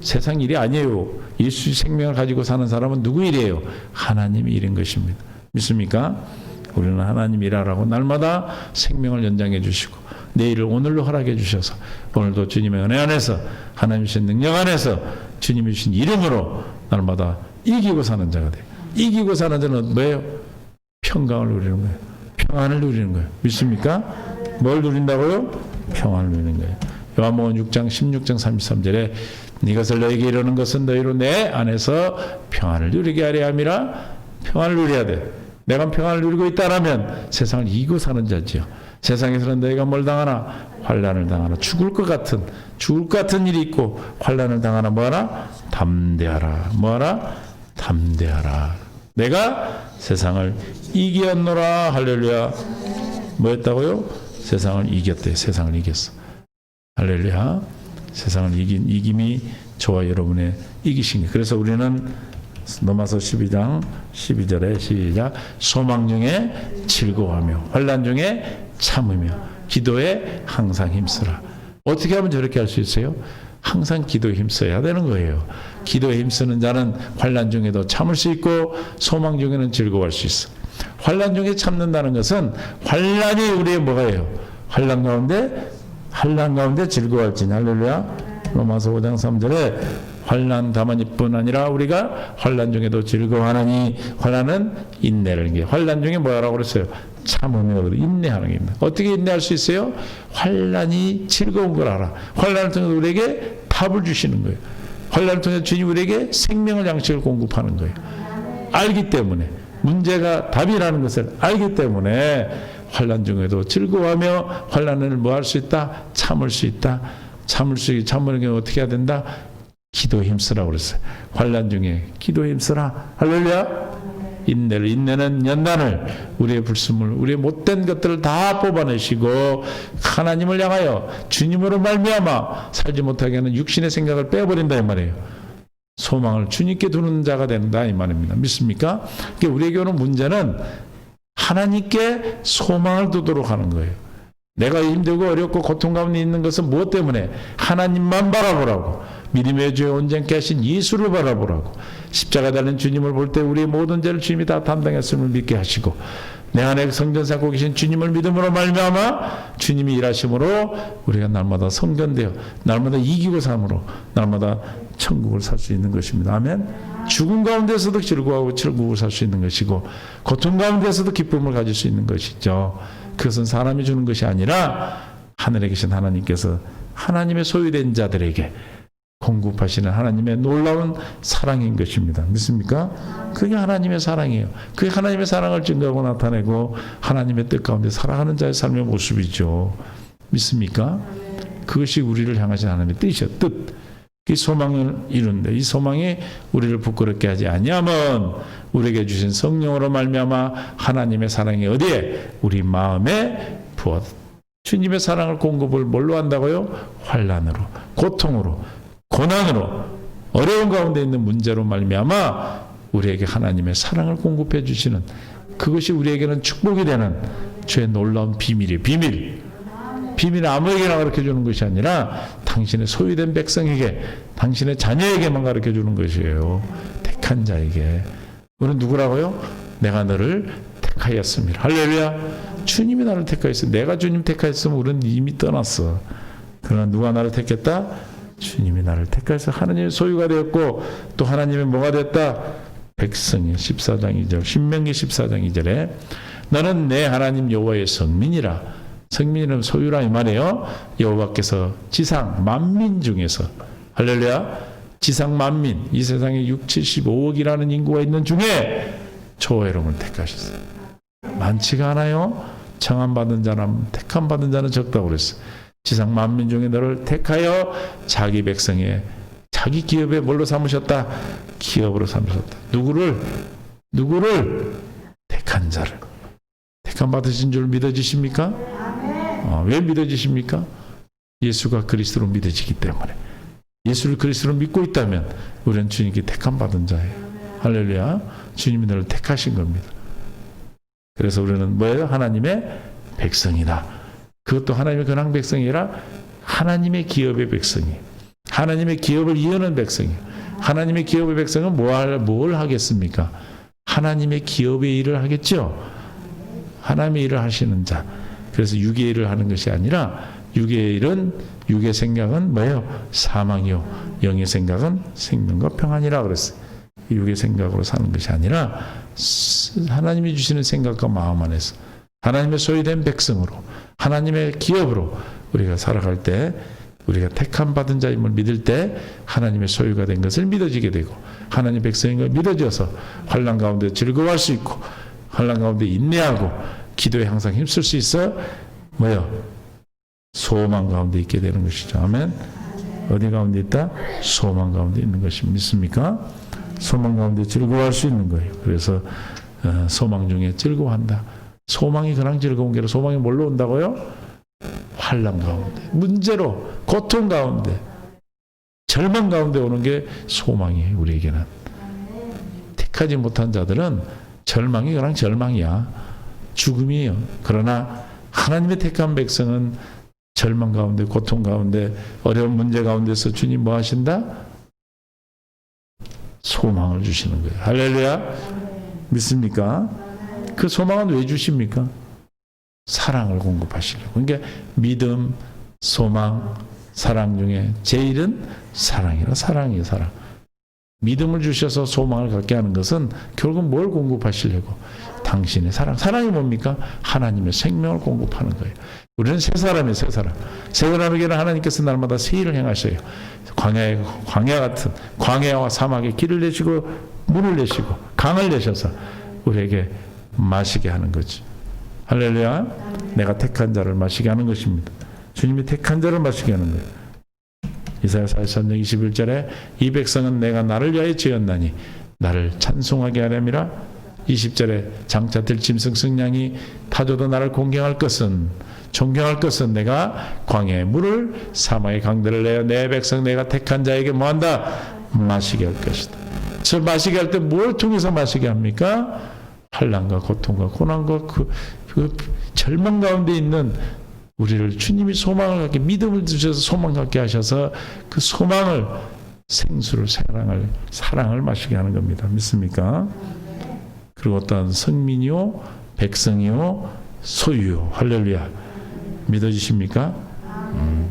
세상 일이 아니에요. 예수 생명을 가지고 사는 사람은 누구 일이에요? 하나님의 일인 것입니다. 믿습니까? 우리는 하나님 일하라고 날마다 생명을 연장해 주시고 내일을 오늘로 허락해 주셔서 오늘도 주님의 은혜 안에서 하나님 주신 능력 안에서 주님이 주신 이름으로 날마다 이기고 사는 자가 돼요. 이기고 사는 자는 뭐예요? 평강을 누리는 거예요. 평안을 누리는 거예요. 믿습니까? 뭘 누린다고요? 평안을 누리는 거예요. 요한복음 6장 16장 33절에 이것을 너에게 이르는 것은 너희로 내 안에서 평안을 누리게 하려 함이라. 평안을 누려야 돼. 내가 평안을 누리고 있다라면 세상을 이기고 사는 자지요. 세상에서는 너희가 뭘 당하나? 환난을 당하나 죽을 것 같은 일이 있고 환난을 당하나 뭐하라? 담대하라. 뭐하라? 담대하라. 내가 세상을 이겼노라. 할렐루야. 뭐였다고요? 세상을 이겼대. 세상을 이겼어. 할렐루야. 세상을 이김이 저와 여러분의 이기신 게. 그래서 우리는 로마서 12장 12절에 시작. 소망 중에 즐거워하며 환난 중에 참으며 기도에 항상 힘쓰라. 어떻게 하면 저렇게 할 수 있어요? 항상 기도에 힘써야 되는 거예요. 기도에 힘쓰는 자는 환난 중에도 참을 수 있고 소망 중에는 즐거워할 수 있어. 환난 중에 참는다는 것은 환난이 우리의 뭐가예요? 환난 가운데 즐거워할지니. 할렐루야. 로마서 5장 3절에 환난 다만 이뿐 아니라 우리가 환난 중에도 즐거워하느니. 환난은 인내를 게. 환난 중에 뭐라고 그랬어요? 참으며 인내하는 겁니다. 어떻게 인내할 수 있어요? 환난이 즐거운 걸 알아. 환난을 통해 우리에게 답을 주시는 거예요. 환난을 통해 주님 우리에게 생명을 양식을 공급하는 거예요. 알기 때문에 문제가 답이라는 것을 알기 때문에 환난 중에도 즐거워하며 환난을 뭐 할 수 있다? 참을 수 있다. 참는 게 어떻게 해야 된다? 기도에 힘쓰라고 그랬어요. 환난 중에 기도에 힘쓰라. 할렐루야. 인내는 연단을, 우리의 불순물, 우리의 못된 것들을 다 뽑아내시고 하나님을 향하여 주님으로 말미암아 살지 못하게 하는 육신의 생각을 빼버린다 이 말이에요. 소망을 주님께 두는 자가 된다 이 말입니다. 믿습니까? 그러니까 우리에게 오는 문제는 하나님께 소망을 두도록 하는 거예요. 내가 힘들고 어렵고 고통 가운데 있는 것은 무엇 때문에? 하나님만 바라보라고. 믿음의 주에 온전케 하신 예수를 바라보라고. 십자가 달린 주님을 볼 때 우리의 모든 죄를 주님이 다 담당했음을 믿게 하시고 내 안에 성전 쌓고 계신 주님을 믿음으로 말미암아 주님이 일하심으로 우리가 날마다 성전되어 날마다 이기고 삶으로 날마다 천국을 살 수 있는 것입니다. 아멘. 죽음 가운데서도 즐거워하고 천국을 살 수 있는 것이고 고통 가운데서도 기쁨을 가질 수 있는 것이죠. 그것은 사람이 주는 것이 아니라 하늘에 계신 하나님께서 하나님의 소유된 자들에게 공급하시는 하나님의 놀라운 사랑인 것입니다. 믿습니까? 그게 하나님의 사랑이에요. 그게 하나님의 사랑을 증거하고 나타내고 하나님의 뜻 가운데 살아가는 자의 삶의 모습이죠. 믿습니까? 그것이 우리를 향하신 하나님의 뜻이요. 뜻. 이 소망을 이룬데 이 소망이 우리를 부끄럽게 하지 아니하면 우리에게 주신 성령으로 말미암아 하나님의 사랑이 어디에? 우리 마음에 부어. 주님의 사랑을 공급을 뭘로 한다고요? 환난으로, 고통으로, 고난으로, 어려운 가운데 있는 문제로 말미암아 우리에게 하나님의 사랑을 공급해 주시는 그것이 우리에게는 축복이 되는 주의 놀라운 비밀이에요. 비밀은 아무에게나 가르쳐 주는 것이 아니라 당신의 소유된 백성에게, 당신의 자녀에게만 가르쳐 주는 것이에요. 택한 자에게. 우리는 누구라고요? 내가 너를 택하였습니다. 할렐루야. 주님이 나를 택하였어. 내가 주님 택하였으면 우리는 이미 떠났어. 그러나 누가 나를 택했다? 주님이 나를 택하여서 하나님의 소유가 되었고 또 하나님의 뭐가 됐다? 백성이 14장 2절 신명기 14장 2절에 너는 내 하나님 여호와의 성민이라. 성민이는 소유라 이 말이에요. 여호와께서 지상 만민 중에서 할렐루야 지상 만민 이 세상에 75억이라는 인구가 있는 중에 저 여러분을 택하셨어요. 많지가 않아요. 청함받은 자는 택함 받은 자는 적다고 그랬어요. 지상 만민 중에 너를 택하여 자기 백성의 자기 기업에 뭘로 삼으셨다? 기업으로 삼으셨다. 누구를? 택한 자를. 택함 받으신 줄 믿어지십니까? 왜 믿어지십니까? 예수가 그리스도로 믿어지기 때문에. 예수를 그리스도로 믿고 있다면 우리는 주님께 택함 받은 자예요. 할렐루야. 주님이 너를 택하신 겁니다. 그래서 우리는 뭐예요? 하나님의 백성이다. 그것도 하나님의 근황 백성이 아니라 하나님의 기업의 백성이에요. 하나님의 기업을 이어는 백성이에요. 하나님의 기업의 백성은 뭘 하겠습니까? 하나님의 기업의 일을 하겠죠. 하나님의 일을 하시는 자. 그래서 육의 일을 하는 것이 아니라 육의 일은, 육의 생각은 뭐예요? 사망이요. 영의 생각은 생명과 평안이라 그랬어요. 육의 생각으로 사는 것이 아니라 하나님이 주시는 생각과 마음 안에서 하나님의 소유된 백성으로, 하나님의 기업으로 우리가 살아갈 때, 우리가 택함 받은 자임을 믿을 때 하나님의 소유가 된 것을 믿어지게 되고, 하나님의 백성인 걸 믿어져서 환난 가운데 즐거워할 수 있고, 환난 가운데 인내하고 기도에 항상 힘쓸 수 있어 뭐요? 소망 가운데 있게 되는 것이죠. 아멘. 어디 가운데 있다? 소망 가운데 있는 것이 믿습니까? 소망 가운데 즐거워할 수 있는 거예요. 그래서 소망 중에 즐거워한다. 소망이 그냥 즐거운 게 아니라 소망이 뭘로 온다고요? 환난 가운데, 문제로, 고통 가운데, 절망 가운데 오는 게 소망이에요. 우리에게는. 택하지 못한 자들은 절망이 그냥 절망이야. 죽음이에요. 그러나 하나님의 택한 백성은 절망 가운데, 고통 가운데, 어려운 문제 가운데서 주님 뭐 하신다? 소망을 주시는 거예요. 할렐루야. 믿습니까? 그 소망은 왜 주십니까? 사랑을 공급하시려고. 그러니까 믿음, 소망, 사랑 중에 제일은 사랑이라. 사랑이에요. 사랑. 믿음을 주셔서 소망을 갖게 하는 것은 결국 뭘 공급하시려고? 당신의 사랑. 사랑이 뭡니까? 하나님의 생명을 공급하는 거예요. 우리는 새 사람이에요. 새 사람. 새 사람에게는 하나님께서 날마다 새 일을 행하셔요. 광야 같은 광야와 사막에 길을 내시고 물을 내시고 강을 내셔서 우리에게 마시게 하는 거죠. 할렐루야. 내가 택한 자를 마시게 하는 것입니다. 주님이 택한 자를 마시게 하는 거예요. 이사야 43장 21절에 이 백성은 내가 나를 위하여 지었나니 나를 찬송하게 하렴이라. 20절에 장차 들짐승 승냥이 타조도 나를 존경할 것은 내가 광야의 물을 사막의 강들을 내어 내 백성 내가 택한 자에게 뭐한다? 마시게 할 것이다. 저 마시게 할 때 뭘 통해서 마시게 합니까? 환난과 고통과 고난과 그 절망 가운데 있는 우리를 주님이 소망을 갖게, 믿음을 주셔서 소망 갖게 하셔서 그 소망을, 생수를, 사랑을 마시게 하는 겁니다. 믿습니까? 그리고 어떤 성민이요, 백성이요, 소유요. 할렐루야. 믿어지십니까?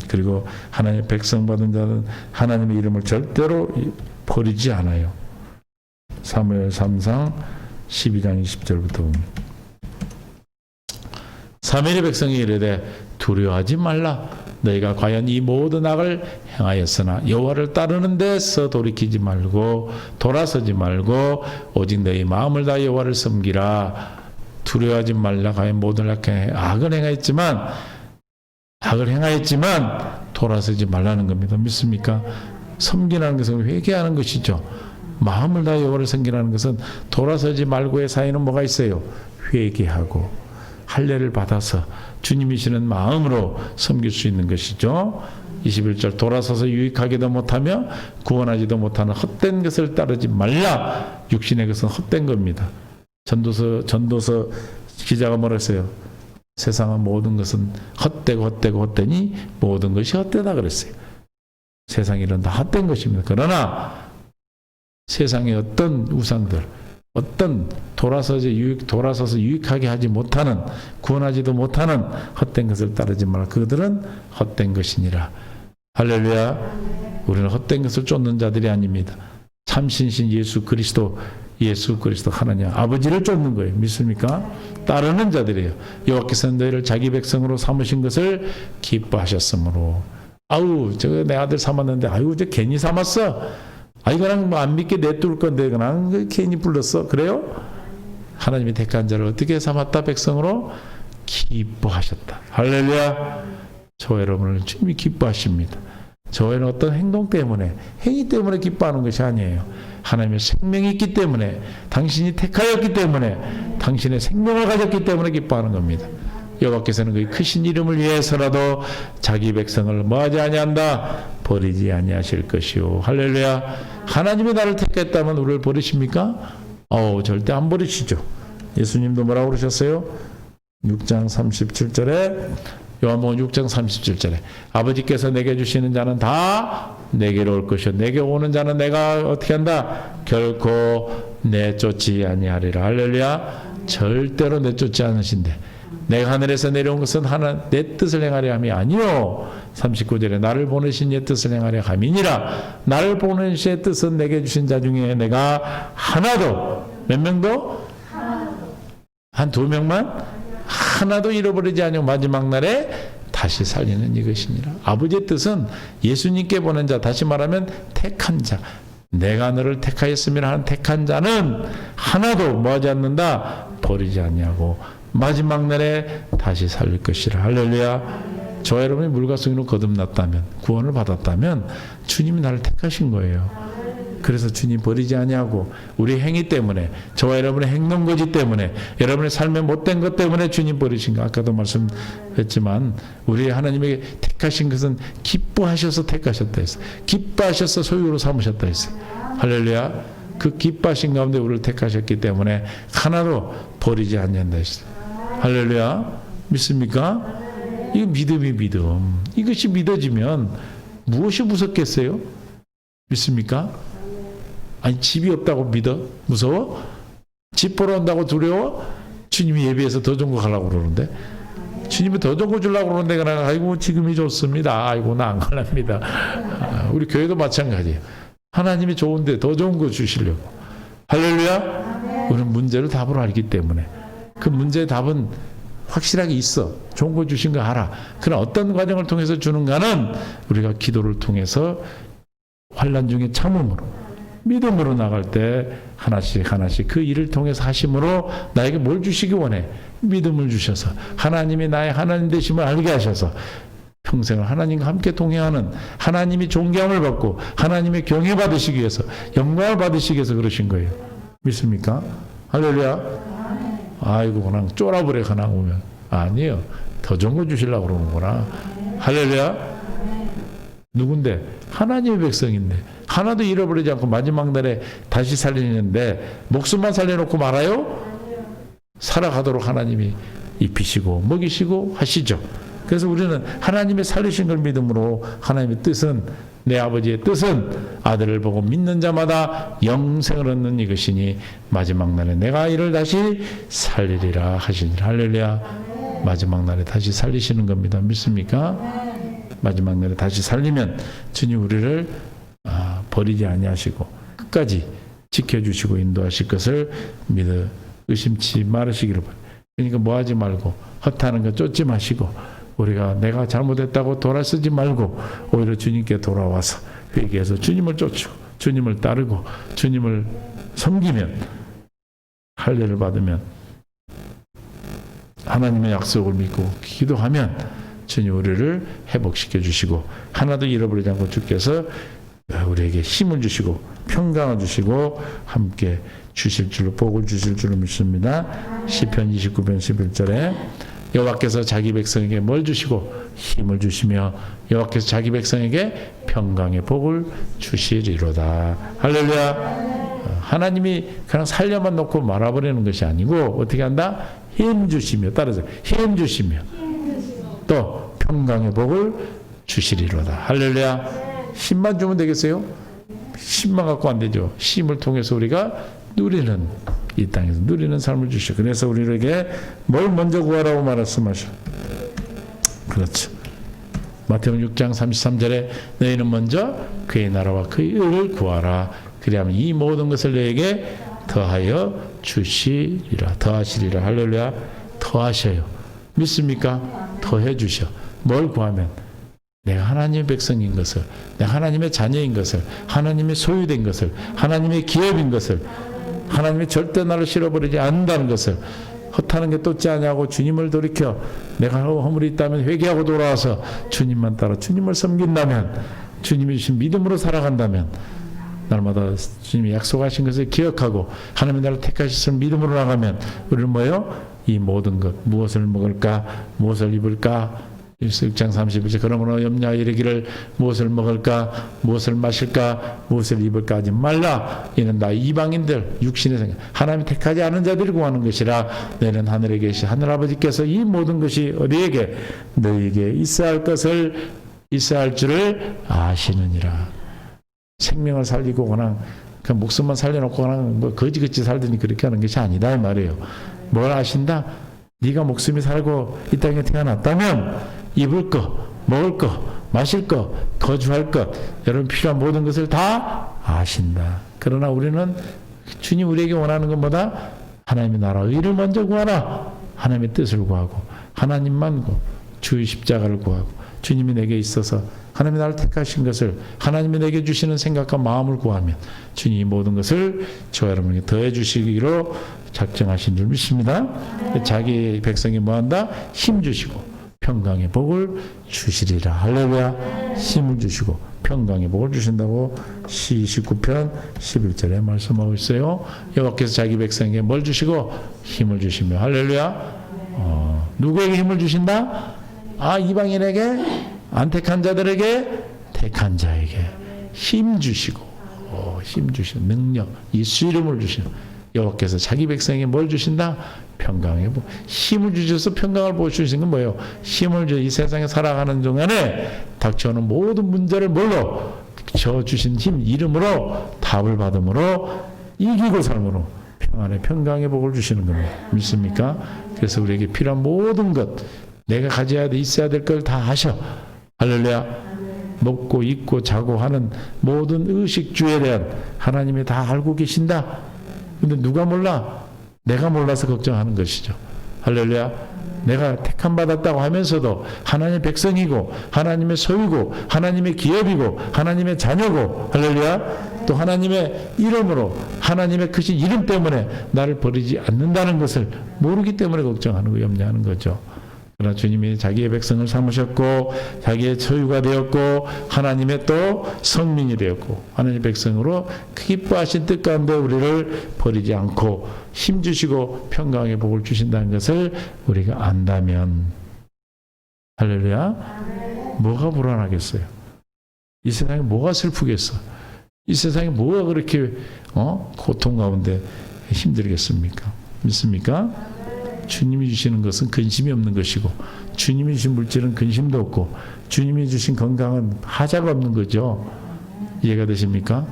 그리고 하나님의 백성 받은 자는 하나님의 이름을 절대로 버리지 않아요. 사무엘 3상 12장 20절부터 봅니다. 사무엘의 백성이 이르되 두려워하지 말라. 너희가 과연 이 모든 악을 행하였으나 여호와를 따르는 데서 돌이키지 말고 돌아서지 말고 오직 너희 마음을 다해 여호와를 섬기라. 두려워하지 말라. 과연 모든 악을 행하였지만 돌아서지 말라는 겁니다. 믿습니까? 섬기라는 것은 회개하는 것이죠. 마음을 다해 여호와를 섬기라는 것은 돌아서지 말고의 사이는 뭐가 있어요? 회개하고 할례를 받아서 주님이시는 마음으로 섬길 수 있는 것이죠. 21절 돌아서서 유익하기도 못하며 구원하지도 못하는 헛된 것을 따르지 말라. 육신의 것은 헛된 겁니다. 전도서 기자가 뭐라 했어요? 세상은 모든 것은 헛되니 모든 것이 헛되다 그랬어요. 세상 일은 다 헛된 것입니다. 그러나 세상의 어떤 우상들, 어떤 돌아서서 유익하게 하지 못하는, 구원하지도 못하는 헛된 것을 따르지 말라. 그들은 헛된 것이니라. 할렐루야. 우리는 헛된 것을 쫓는 자들이 아닙니다. 참신신 예수 그리스도 하나님 아버지를 쫓는 거예요. 믿습니까? 따르는 자들이에요. 여호와께서는 너희를 자기 백성으로 삼으신 것을 기뻐하셨으므로. 저거 내 아들 삼았는데 저 괜히 삼았어. 그냥 안 믿게 내둘 건데 그냥 괜히 불렀어. 그래요? 하나님이 택한 자를 어떻게 삼았다? 백성으로 기뻐하셨다. 할렐루야. 저 여러분을 주님이 기뻐하십니다. 교회는 어떤 행동 때문에, 행위 때문에 기뻐하는 것이 아니에요. 하나님의 생명이 있기 때문에, 당신이 택하였기 때문에, 당신의 생명을 가졌기 때문에 기뻐하는 겁니다. 여호와께서는 그 크신 이름을 위해서라도 자기 백성을 뭐하지 아니한다? 버리지 아니하실 것이요. 할렐루야. 하나님이 나를 택했다면 우리를 버리십니까? 절대 안 버리시죠. 예수님도 뭐라고 그러셨어요? 6장 37절에, 요한복음 6장 37절에 아버지께서 내게 주시는 자는 다 내게로 올 것이요 내게 오는 자는 내가 어떻게 한다? 결코 내쫓지 아니하리라. 할렐루야. 절대로 내쫓지 않으신대. 내가 하늘에서 내려온 것은 내 뜻을 행하려 함이 아니요. 39절에 나를 보내신 예 뜻을 행하려 함이니라. 나를 보내신 예 뜻은 내게 주신 자 중에 내가 하나도, 몇 명도? 한 2명만? 하나도 잃어버리지 아니고 마지막 날에 다시 살리는 이것이니라. 아버지의 뜻은 예수님께 보낸 자, 다시 말하면 택한 자, 내가 너를 택하였음이라 하는 택한 자는 하나도 뭐하지 않는다? 버리지 아니하고 마지막 날에 다시 살릴 것이라. 할렐루야. 저와 여러분이 물과 성령으로 거듭났다면, 구원을 받았다면 주님이 나를 택하신 거예요. 그래서 주님 버리지 아니하고 우리 행위 때문에, 저와 여러분의 행동거지 때문에, 여러분의 삶에 못된 것 때문에 주님 버리신 거. 아까도 말씀했지만 우리 하나님에게 택하신 것은 기뻐하셔서 택하셨다 했어요. 기뻐하셔서 소유로 삼으셨다 했어요. 할렐루야. 그 기뻐하신 가운데 우리를 택하셨기 때문에 하나도 버리지 않는다 했어요. 할렐루야. 믿습니까? 이 믿음이 믿음. 이것이 믿어지면 무엇이 무섭겠어요? 믿습니까? 아니, 집이 없다고 믿어? 무서워? 집 보러 온다고 두려워? 주님이 예배해서 더 좋은 거 가려고 그러는데, 주님이 더 좋은 거 주려고 그러는데, 그냥 아이고 지금이 좋습니다. 아이고 나 안 갈랍니다. 우리 교회도 마찬가지예요. 하나님이 좋은데 더 좋은 거 주시려고. 할렐루야. 우리는 문제를 답으로 알기 때문에 그 문제의 답은 확실하게 있어. 좋은 거 주신 거 알아. 그러나 어떤 과정을 통해서 주는가는 우리가 기도를 통해서 환난 중에 참음으로, 믿음으로 나갈 때 하나씩 하나씩 그 일을 통해서 하심으로 나에게 뭘 주시기 원해? 믿음을 주셔서 하나님이 나의 하나님 되심을 알게 하셔서 평생을 하나님과 함께 동행하는, 하나님이 존경을 받고 하나님의 경외 받으시기 위해서, 영광을 받으시기 위해서 그러신 거예요. 믿습니까? 할렐루야. 아이고 그냥 쫄아버려 그냥 오면. 아니에요. 더 좋은 거 주시려고 그러는구나. 할렐루야. 누군데? 하나님의 백성인데 하나도 잃어버리지 않고 마지막 날에 다시 살리는데 목숨만 살려놓고 말아요? 살아가도록 하나님이 입히시고 먹이시고 하시죠. 그래서 우리는 하나님의 살리신 걸 믿음으로, 하나님의 뜻은, 내 아버지의 뜻은 아들을 보고 믿는 자마다 영생을 얻는 이것이니 마지막 날에 내가 이를 다시 살리리라 하시니라. 할렐루야. 마지막 날에 다시 살리시는 겁니다. 믿습니까? 마지막 날에 다시 살리면 주님 우리를 버리지 아니하시고 끝까지 지켜주시고 인도하실 것을 믿어 의심치 말으시기를 바랍니다. 그러니까 뭐하지 말고 헛하는 거 쫓지 마시고, 우리가 내가 잘못했다고 돌아서지 말고 오히려 주님께 돌아와서 회개해서 주님을 쫓고 주님을 따르고 주님을 섬기면, 할례를 받으면, 하나님의 약속을 믿고 기도하면 주님 우리를 회복시켜 주시고 하나도 잃어버리지 않고 주께서 우리에게 힘을 주시고 평강을 주시고 함께 주실 줄로, 복을 주실 줄로 믿습니다. 시편 29편 11절에 여호와께서 자기 백성에게 뭘 주시고 힘을 주시며 여호와께서 자기 백성에게 평강의 복을 주시리로다. 할렐루야. 하나님이 그냥 살려만 놓고 말아버리는 것이 아니고 어떻게 한다? 힘 주시며, 따라서 힘 주시며 또 평강의 복을 주시리로다. 할렐루야. 힘만 주면 되겠어요? 힘만 갖고 안 되죠. 힘을 통해서 우리가 누리는, 이 땅에서 누리는 삶을 주시오. 그래서 우리에게 뭘 먼저 구하라고 말씀하셔. 그렇죠. 마태복음 6장 33절에 너희는 먼저 그의 나라와 그의 의를 구하라. 그리하면 이 모든 것을 너에게 더하여 주시리라. 더하시리라. 할렐루야. 더하셔요. 믿습니까? 더해 주셔. 뭘 구하면? 내가 하나님의 백성인 것을, 내가 하나님의 자녀인 것을, 하나님의 소유된 것을, 하나님의 기업인 것을, 하나님이 절대 나를 실어버리지 않는다는 것을, 헛하는 게 쫓지 아니하고 주님을 돌이켜 내가 허물이 있다면 회개하고 돌아와서 주님만 따라 주님을 섬긴다면 주님이 주신 믿음으로 살아간다면 날마다 주님이 약속하신 것을 기억하고 하나님의 나라를 택하셨을 믿음으로 나가면 우리는 뭐요? 이 모든 것 무엇을 먹을까 무엇을 입을까 6장 31절 그러므로 염려하여 이르기를 무엇을 먹을까 무엇을 마실까 무엇을 입을까 하지 말라 이는 나 이방인들 육신의 생각 하나님이 택하지 않은 자들이 구하는 것이라 너는 하늘에 계신 하늘아버지께서 이 모든 것이 어디에게 너희에게 있어야 할 것을 있어야 할 줄을 아시느니라. 생명을 살리고 그냥 목숨만 살려놓고 그냥 뭐 거지같이 살더니 그렇게 하는 것이 아니다 이 말이에요. 뭘 아신다? 네가 목숨이 살고 이 땅에 태어났다면 입을 것, 먹을 것, 마실 것, 거주할 것, 여러분 필요한 모든 것을 다 아신다. 그러나 우리는 주님 우리에게 원하는 것보다 하나님의 나라 의를 먼저 구하라. 하나님의 뜻을 구하고 하나님만 주의 십자가를 구하고 주님이 내게 있어서 하나님의 나를 택하신 것을 하나님이 내게 주시는 생각과 마음을 구하면 주님이 모든 것을 저와 여러분에게 더해 주시기로 작정하신 줄 믿습니다. 자기 백성이 뭐한다? 힘 주시고 평강의 복을 주시리라. 할렐루야. 힘을 주시고 평강의 복을 주신다고 시 19편 11절에 말씀하고 있어요. 여호와께서 자기 백성에게 뭘 주시고 힘을 주시며 할렐루야. 누구에게 힘을 주신다? 이방인에게 안 택한 자들에게 택한 자에게 힘 주시고 힘 주시는 능력 예수 이름을 주시는 여호와께서 자기 백성에게 뭘 주신다? 평강의 복 힘을 주셔서 평강을 보여주시는 건 뭐예요? 힘을 줘 이 세상에 살아가는 동안에 닥쳐오는 모든 문제를 뭘로? 저 주신 힘 이름으로 답을 받음으로 이기고 삶으로 평안의 평강의 복을 주시는 겁니다. 믿습니까? 그래서 우리에게 필요한 모든 것 내가 가져야 돼 있어야 될 걸 다 하셔. 할렐루야. 먹고 입고 자고 하는 모든 의식주에 대한 하나님이 다 알고 계신다. 근데 누가 몰라? 내가 몰라서 걱정하는 것이죠. 할렐루야. 내가 택함 받았다고 하면서도 하나님의 백성이고 하나님의 소유고 하나님의 기업이고 하나님의 자녀고 할렐루야. 또 하나님의 이름으로 하나님의 크신 이름 때문에 나를 버리지 않는다는 것을 모르기 때문에 걱정하는 거 염려하는 거죠. 그러나 주님이 자기의 백성을 삼으셨고 자기의 소유가 되었고 하나님의 또 성민이 되었고 하나님의 백성으로 기뻐하신 뜻 가운데 우리를 버리지 않고 힘주시고 평강의 복을 주신다는 것을 우리가 안다면 할렐루야. 뭐가 불안하겠어요? 이 세상에 뭐가 슬프겠어? 이 세상에 뭐가 그렇게 고통 가운데 힘들겠습니까? 믿습니까? 주님이 주시는 것은 근심이 없는 것이고 주님이 주신 물질은 근심도 없고 주님이 주신 건강은 하자가 없는 거죠. 이해가 되십니까?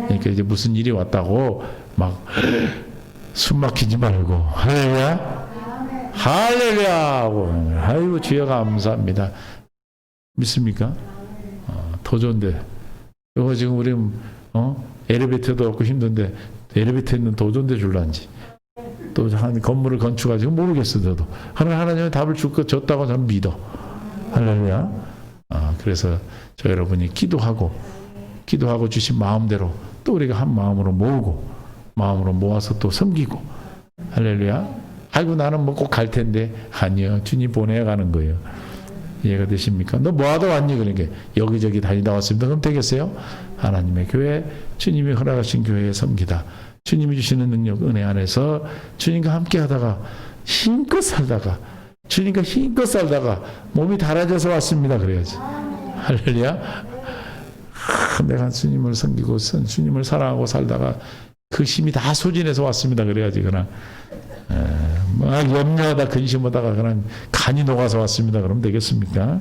그러니까 이제 무슨 일이 왔다고 막 숨 막히지 말고 할렐루야 할렐루야 하고 아이고 주여 감사합니다. 믿습니까? 더 좋은데 이거 지금 우리 엘리베이터도 없고 힘든데 엘리베이터 있는 더 좋은데 줄란지 또 한 건물을 건축하지고 모르겠어 저도. 하나님의 답을 줬다고 저는 믿어. 할렐루야. 그래서 저 여러분이 기도하고 주신 마음대로 또 우리가 한 마음으로 마음으로 모아서 또 섬기고 할렐루야. 아이고 나는 뭐 꼭 갈 텐데 아니요 주님 보내야 가는 거예요. 이해가 되십니까? 너 뭐하다 왔니? 그러니까 여기저기 다니다 왔습니다. 그럼 되겠어요? 하나님의 교회 주님이 허락하신 교회에 섬기다. 주님이 주시는 능력 은혜 안에서 주님과 함께 하다가 힘껏 살다가 주님과 힘껏 살다가 몸이 달아져서 왔습니다. 그래야지. 할렐루야. 내가 주님을 섬기고 주님을 사랑하고 살다가 그 힘이 다 소진해서 왔습니다. 그래야지. 그냥 막 염려하다 근심하다가 그냥 간이 녹아서 왔습니다. 그러면 되겠습니까?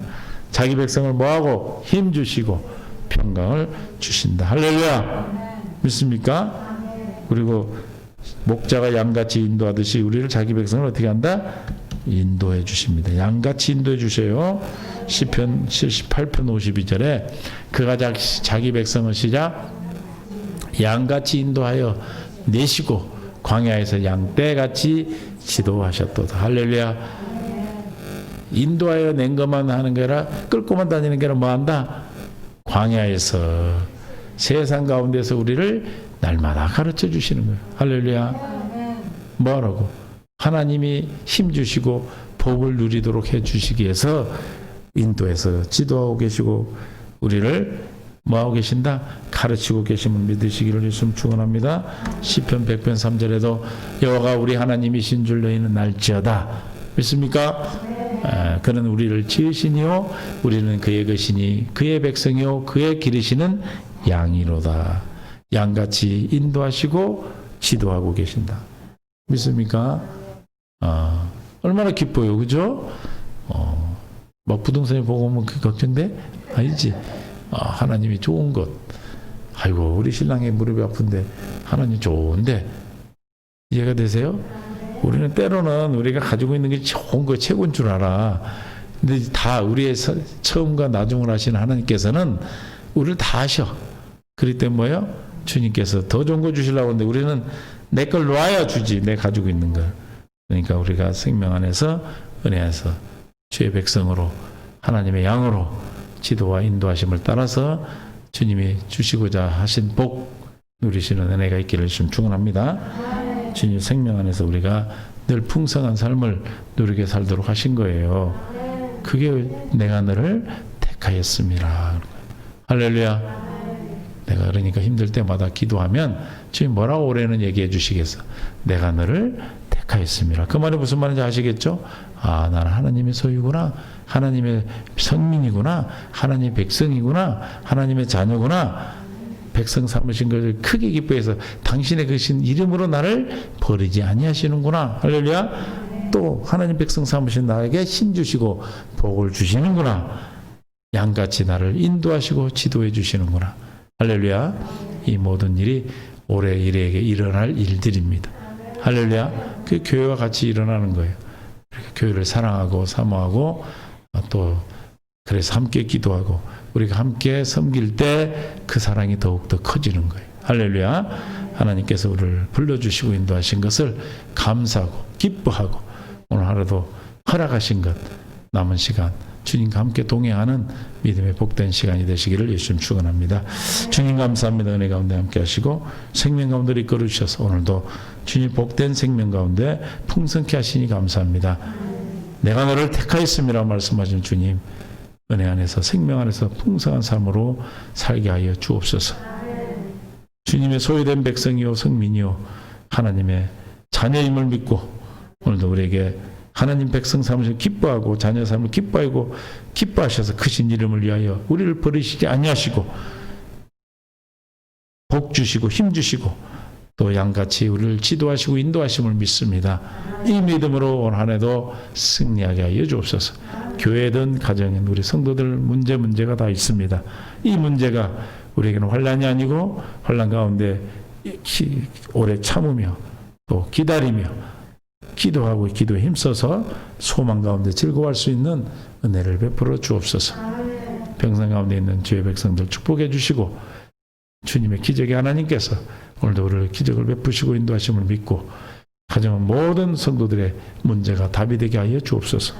자기 백성을 뭐하고 힘 주시고 평강을 주신다. 할렐루야. 믿습니까? 그리고 목자가 양같이 인도하듯이 우리를 자기 백성을 어떻게 한다? 인도해 주십니다. 양같이 인도해 주셔요. 시편 78편 52절에 그가 자기 백성을 시작 양같이 인도하여 내시고 광야에서 양떼같이 지도하셨도다. 할렐루야. 인도하여 낸 것만 하는 게 아니라 끌고만 다니는 게 아니라 뭐 한다? 광야에서 세상 가운데서 우리를 날마다 가르쳐 주시는 거예요. 할렐루야. 뭐라고? 하나님이 힘 주시고 복을 누리도록 해 주시기 위해서 인도해서 지도하고 계시고 우리를 뭐하고 계신다? 가르치고 계심을 믿으시기를 예수님 축원합니다. 시편 100편 3절에도 여호와가 우리 하나님이신 줄 너희는 알지어다. 믿습니까? 그는 우리를 지으시니요 우리는 그의 것이니 그의 백성이요 그의 기르시는 양이로다. 양같이 인도하시고 지도하고 계신다. 믿습니까? 얼마나 기뻐요, 그죠? 막 부동산에 보고 오면 그 걱정돼? 아니지. 하나님이 좋은 것. 아이고 우리 신랑이 무릎이 아픈데 하나님 좋은데 이해가 되세요? 우리는 때로는 우리가 가지고 있는 게 좋은 거 최고인 줄 알아. 근데 다 우리의 처음과 나중을 하시는 하나님께서는 우리를 다 아셔. 그렇기 때문에 뭐예요? 주님께서 더 좋은 거 주시려고 하는데 우리는 내 걸 놔야 주지. 내 가지고 있는 걸. 그러니까 우리가 생명 안에서 은혜 안에서 주의 백성으로 하나님의 양으로 지도와 인도하심을 따라서 주님이 주시고자 하신 복 누리시는 은혜가 있기를 좀 축원합니다. 주님 생명 안에서 우리가 늘 풍성한 삶을 누리게 살도록 하신 거예요. 그게 내가 너를 택하였습니다. 할렐루야. 내가 그러니까 힘들 때마다 기도하면 주님 뭐라고 올해는 얘기해 주시겠어? 내가 너를 택하였습니다. 그 말이 무슨 말인지 아시겠죠? 나는 하나님의 소유구나. 하나님의 선민이구나. 하나님의 백성이구나. 하나님의 자녀구나. 백성 삼으신 것을 크게 기뻐해서 당신의 그신 이름으로 나를 버리지 아니하시는구나. 할렐루야. 또 하나님 백성 삼으신 나에게 힘 주시고 복을 주시는구나. 양같이 나를 인도하시고 지도해 주시는구나. 할렐루야. 이 모든 일이 올해 일에게 일어날 일들입니다. 할렐루야. 그 교회와 같이 일어나는 거예요. 교회를 사랑하고 사모하고 또 그래서 함께 기도하고 우리가 함께 섬길 때 그 사랑이 더욱더 커지는 거예요. 할렐루야. 하나님께서 우리를 불러주시고 인도하신 것을 감사하고 기뻐하고 오늘 하루도 허락하신 것 남은 시간 주님과 함께 동행하는 믿음의 복된 시간이 되시기를 예수님 축원합니다. 주님 감사합니다. 은혜 가운데 함께 하시고 생명 가운데 이끌어 주셔서 오늘도 주님 복된 생명 가운데 풍성케 하시니 감사합니다. 내가 너를 택하였음이라고 말씀하신 주님 은혜 안에서 생명 안에서 풍성한 삶으로 살게 하여 주옵소서. 주님의 소유된 백성이요 성민이요 하나님의 자녀임을 믿고 오늘도 우리에게 하나님 백성 삼으시고 기뻐하고 자녀 삶을 기뻐하고 기뻐하셔서 크신 이름을 위하여 우리를 버리시지 아니하시고 복 주시고 힘 주시고 또 양같이 우리를 지도하시고 인도하심을 믿습니다. 이 믿음으로 올 한 해도 승리하게 하여 주옵소서. 교회든 가정인 우리 성도들 문제가 다 있습니다. 이 문제가 우리에게는 환난이 아니고 환난 가운데 오래 참으며 또 기다리며 기도하고 기도에 힘써서 소망 가운데 즐거워할 수 있는 은혜를 베풀어 주옵소서. 평생 가운데 있는 주의 백성들 축복해 주시고 주님의 기적의 하나님께서 오늘도 우리를 기적을 베푸시고 인도하심을 믿고 가정은 모든 성도들의 문제가 답이 되게 하여 주옵소서.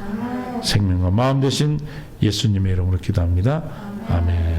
생명과 마음 되신 예수님의 이름으로 기도합니다. 아멘.